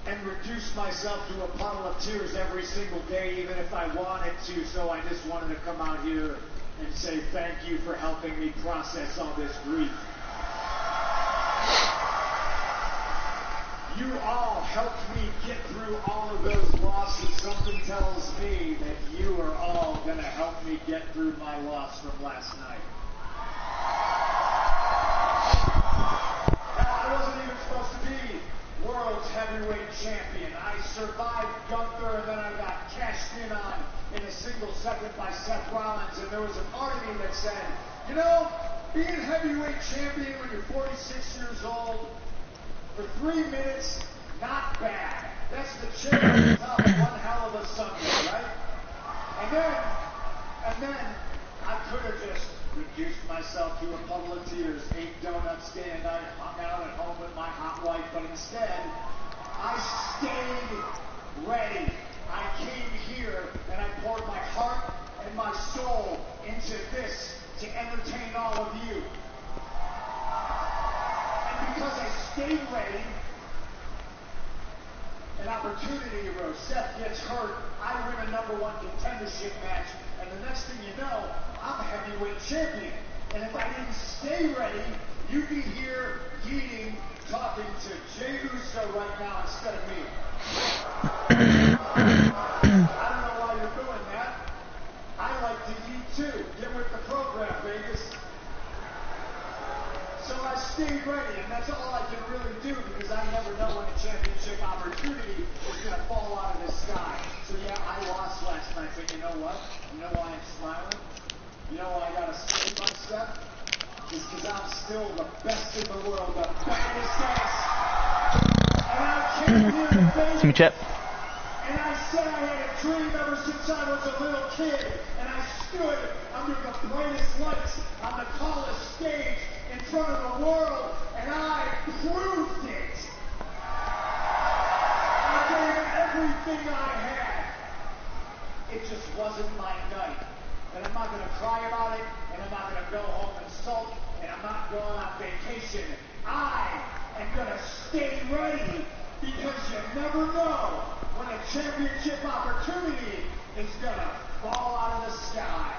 and reduce myself to a puddle of tears every single day, even if I wanted to. So I just wanted to come out here and say thank you for helping me process all this grief. You all helped me get through all of those losses. Something tells me that you are all going to help me get through my loss from last night. Now, I wasn't even supposed to be world's heavyweight champion. I survived Gunther, and then I got cashed in on in a single second by Seth Rollins. And there was a part of me that said, you know, being heavyweight champion when you're 46 years old, for 3 minutes, not bad. That's the cherry on top of one hell of a Sunday, right? And then I could have just reduced myself to a puddle of tears, ate donuts, and I hung out at home with my hot wife, but instead, I stayed ready. I came here and I poured my heart and my soul into this to entertain all of you. Because I stayed ready, an opportunity arose. Seth gets hurt. I win a #1 contendership match. And the next thing you know, I'm a heavyweight champion. And if I didn't stay ready, you'd be here eating, talking to Jey Uso right now instead of me. I don't know why you're doing that. I like to eat too. Get with the program, Vegas. So I stayed ready, and that's all I can really do because I never know when a championship opportunity is going to fall out of the sky. So yeah, I lost last night, but you know what? You know why I'm smiling? You know why I got to save my step? It's because I'm still the best in the world, the baddest ass. And I came here to Vegas, Team chat. and I said I had a dream ever since I was a little kid, and I stood under the brightest lights on the tallest stage in front of the world, and I proved it. I gave everything I had. It just wasn't my night. And I'm not going to cry about it, and I'm not going to go home and sulk, and I'm not going on vacation. I am going to stay ready because you never know when a championship opportunity is going to fall out of the sky.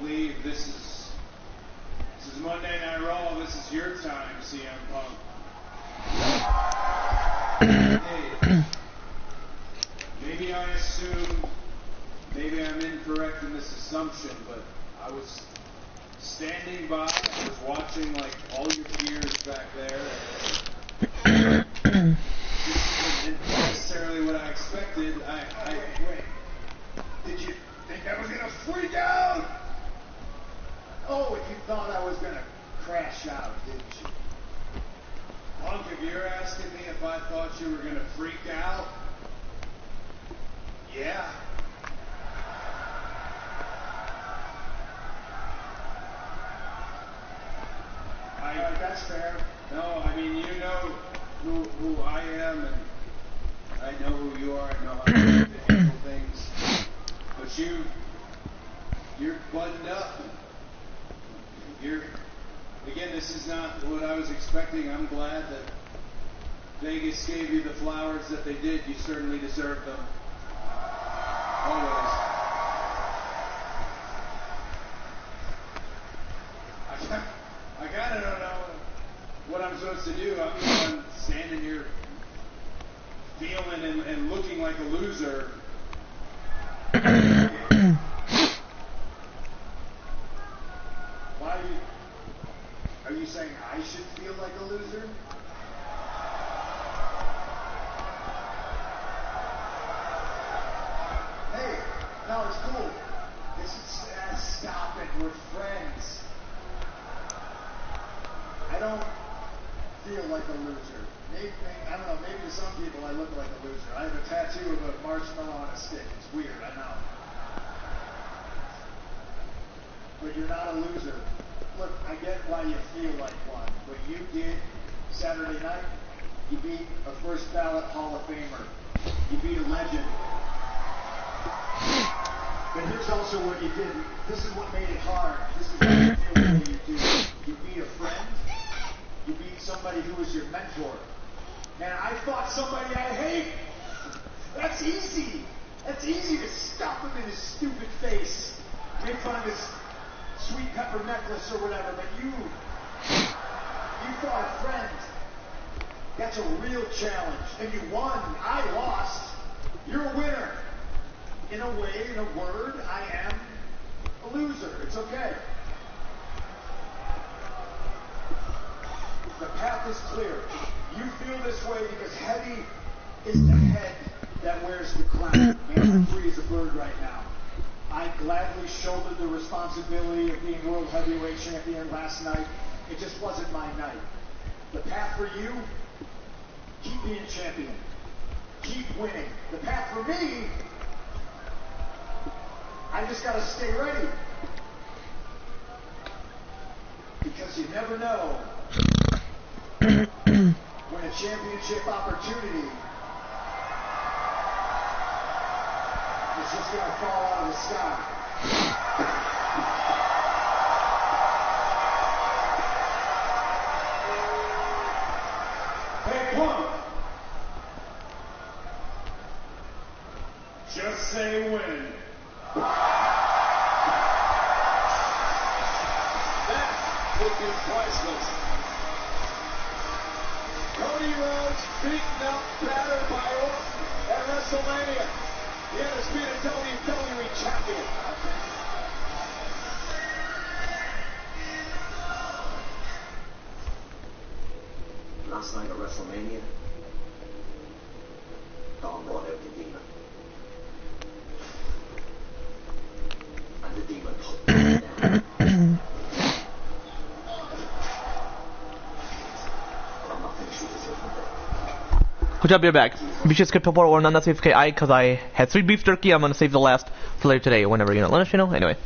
believe this is Monday Night Raw. This is your time, CM Punk. Hey, maybe I assume, maybe I'm incorrect in this assumption, but I was standing by, I was watching like all your peers back there, and this isn't necessarily what I expected. Wait. Did you think I was gonna freak out? Oh, you thought I was gonna crash out, didn't you? Punk, if you're asking me if I thought you were gonna freak out, yeah. That's fair. No, I mean, you know who I am, and I know who you are. I know how to handle things. But you're buttoned up. Again, this is not what I was expecting. I'm glad that Vegas gave you the flowers that they did. You certainly deserve them. Always. I kind of don't know what I'm supposed to do. I'm standing here feeling and looking like a loser. Why are you saying I should feel like a loser? Hey, no, it's cool. Stop it. We're friends. I don't feel like a loser. Maybe, I don't know, maybe to some people I look like a loser. I have a tattoo of a marshmallow on a stick. It's weird, I know. But you're not a loser. Look, I get why you feel like one. What you did Saturday night, you beat a first ballot Hall of Famer. You beat a legend. But here's also what you did. This is what made it hard. This is what you feel the way you do. You beat a friend. You beat somebody who was your mentor. And I fought somebody I hate. That's easy. That's easy to stop him in his stupid face. Make fun of his sweet pepper necklace or whatever. But you fought a friend. That's a real challenge. And you won. I lost. You're a winner. In a way, in a word, I am a loser. It's okay. The path is clear. You feel this way because heavy is the head that wears the crown. Man, free as a bird right now. I gladly shouldered the responsibility of being World Heavyweight Champion last night. It just wasn't my night. The path for you, keep being champion. Keep winning. The path for me, I just gotta stay ready. Because you never know when a championship opportunity is just gonna fall out of the sky. Hey, Punk. Just say when. That would be priceless. Cody Rhodes beaten up, battered by Orton at WrestleMania. The undisputed WWE champion. Last night at WrestleMania, Dom brought out the demon. And the demon put me down. But I'm not finished with this yet. Good job, you're back. Be sure to skip Purple or not save a.k.a. because I had 3 beef jerky. I'm gonna save the last for later today, whenever let us know. Anyway.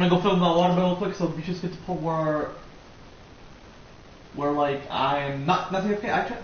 I'm gonna go fill my water real quick, so we just get to the point where like I'm not okay. I try.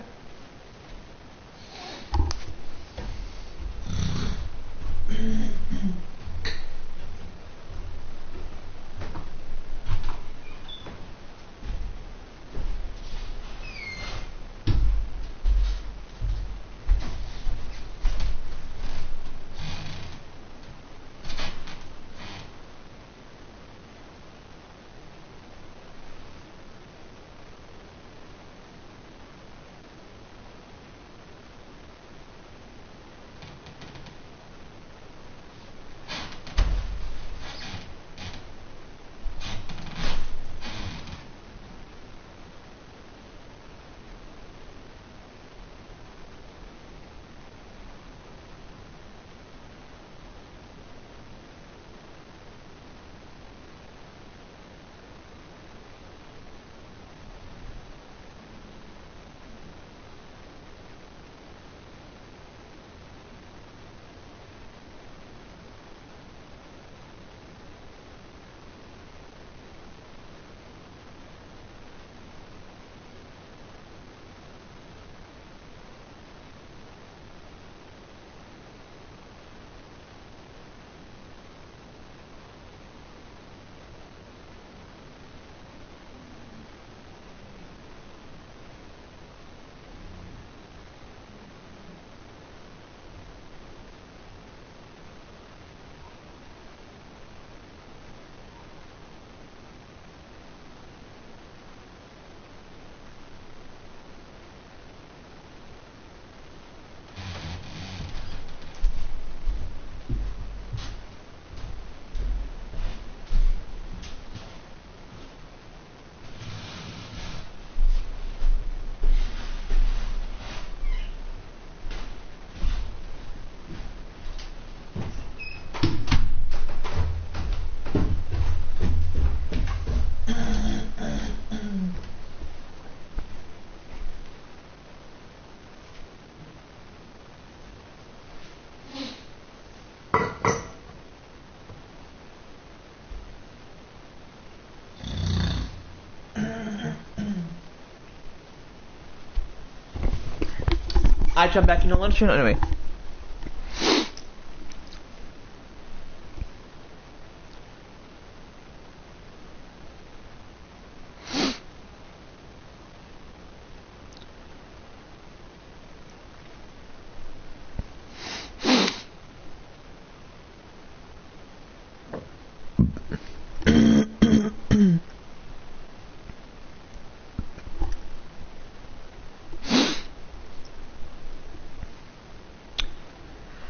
I jump back into lunch anyway.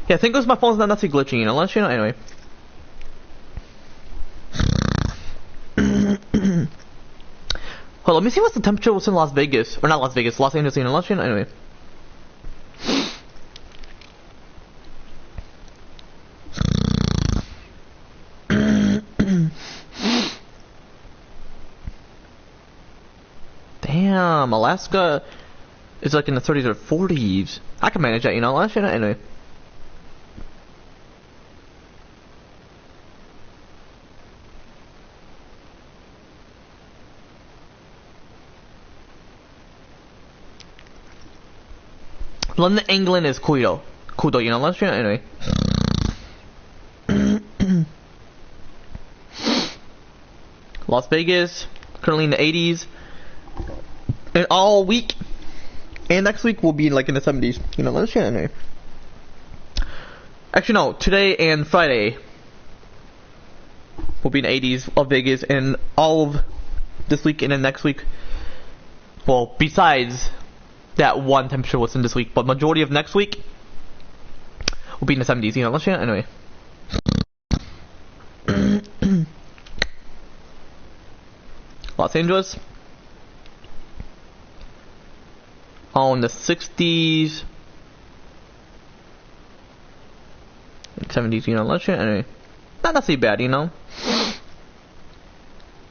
Yeah, I think it was my phone's not too glitchy, you know, let's you know, anyway. Hold on, let me see what the temperature was in Las Vegas. Or not Las Vegas, Los Angeles, you know, let's you know, anyway. Damn, Alaska is like in the 30s or 40s. I can manage that, you know, let's you know, anyway. London, England is cool though, you know, let's try anyway. Las Vegas, currently in the 80s. And all week, and next week will be like in the 70s, you know, let's try anyway. Actually no, today and Friday will be in the 80s of Vegas, and all of this week and then next week, well, besides that one temperature was in this week, but majority of next week will be in the 70s, you know, let's try it anyway. Los Angeles all in the 60s and 70s, you know, let's try it anyway. Not too bad, you know.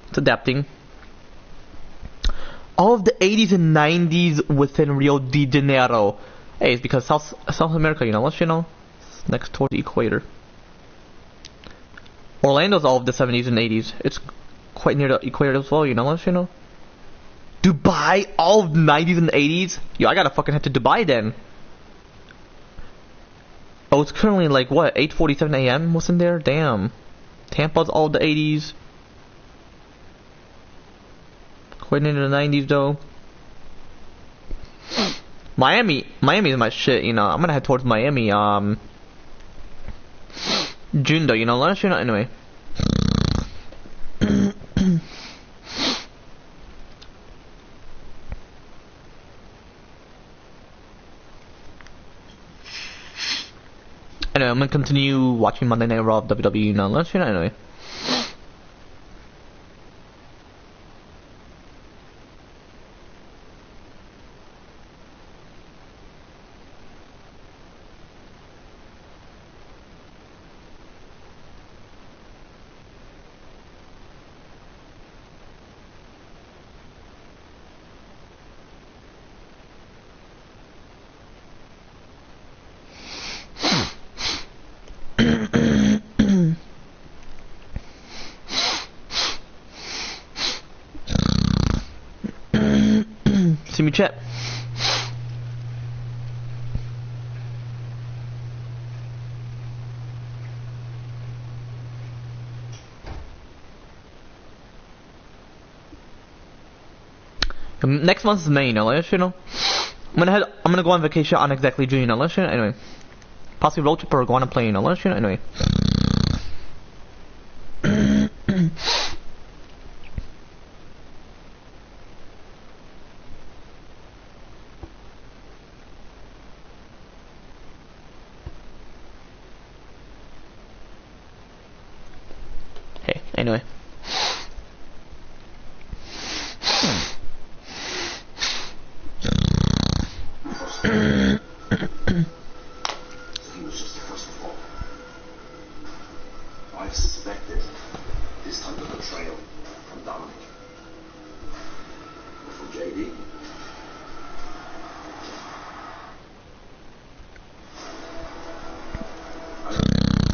It's adapting. All of the 80s and 90s within Rio de Janeiro. Hey, it's because South America, you know, let's you know, it's next to the equator. Orlando's all of the 70s and 80s. It's quite near the equator as well, you know, you know. Dubai, all of the 90s and 80s? Yo, I gotta fucking head to Dubai then. Oh, it's currently like, what, 8:47 a.m.? What's in there? Damn. Tampa's all of the 80s. Quite into the 90s though. Miami is my shit, you know. I'm gonna head towards Miami, June though, you know, let us know anyway. Anyway, I'm gonna continue watching Monday Night Raw of WWE, you know, let us know anyway. See me chat. Next month is May, you know, let's you know. I'm gonna go on vacation on exactly June, you know, let's you know, anyway. Possibly road trip or go on a plane, you know, let's you know, anyway. Hey, anyway. He was just the first of all. I suspected this type of betrayal from Dominic. But from JD? I think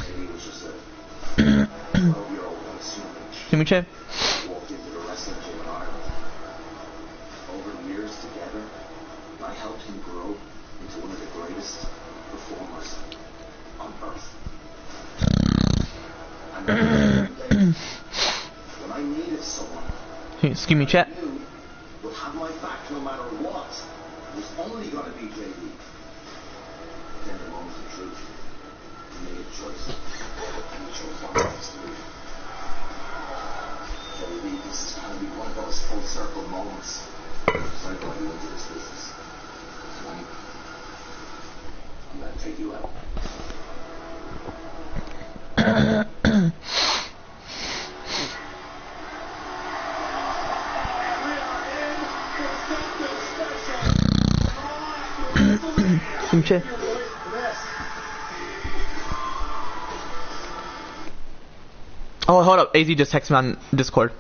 JD was just a 12-year-old unassuming See me chat. walked into the wrestling gym in Ireland. Over the years together, I helped him grow into one of the greatest performers on earth. And when I needed someone Excuse me chat. who would have my back no matter what, it was only going to be JD. Then the moment of truth, he made a choice. And he chose violence to leave. JD, this is going to be one of those full circle moments. Because I brought you into this business. Tonight, I'm going to take you out. See me chat. Oh, hold up. AZ just texted me on Discord.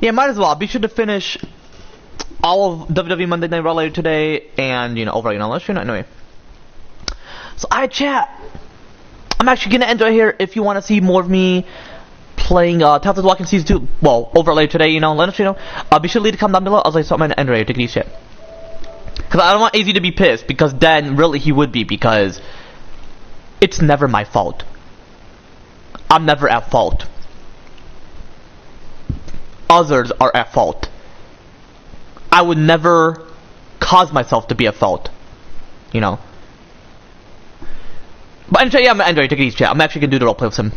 Yeah, might as well. Be sure to finish all of WWE Monday Night Raw later today, and you know, overall, you know, let's you know anyway. So, alright, chat. I'm actually gonna end right here. If you want to see more of me playing Telltale Walking Season 2, well, over later today, you know, let us you know. Be sure to leave a comment down below. I'll say something and end right here. Take it easy, chat. Because I don't want AZ to be pissed, because then really he would be, because it's never my fault. I'm never at fault. Others are at fault. I would never cause myself to be at fault. You know. But anyway, yeah, I'm gonna end right here. Take it easy, chat. I'm actually gonna do the roleplay with him.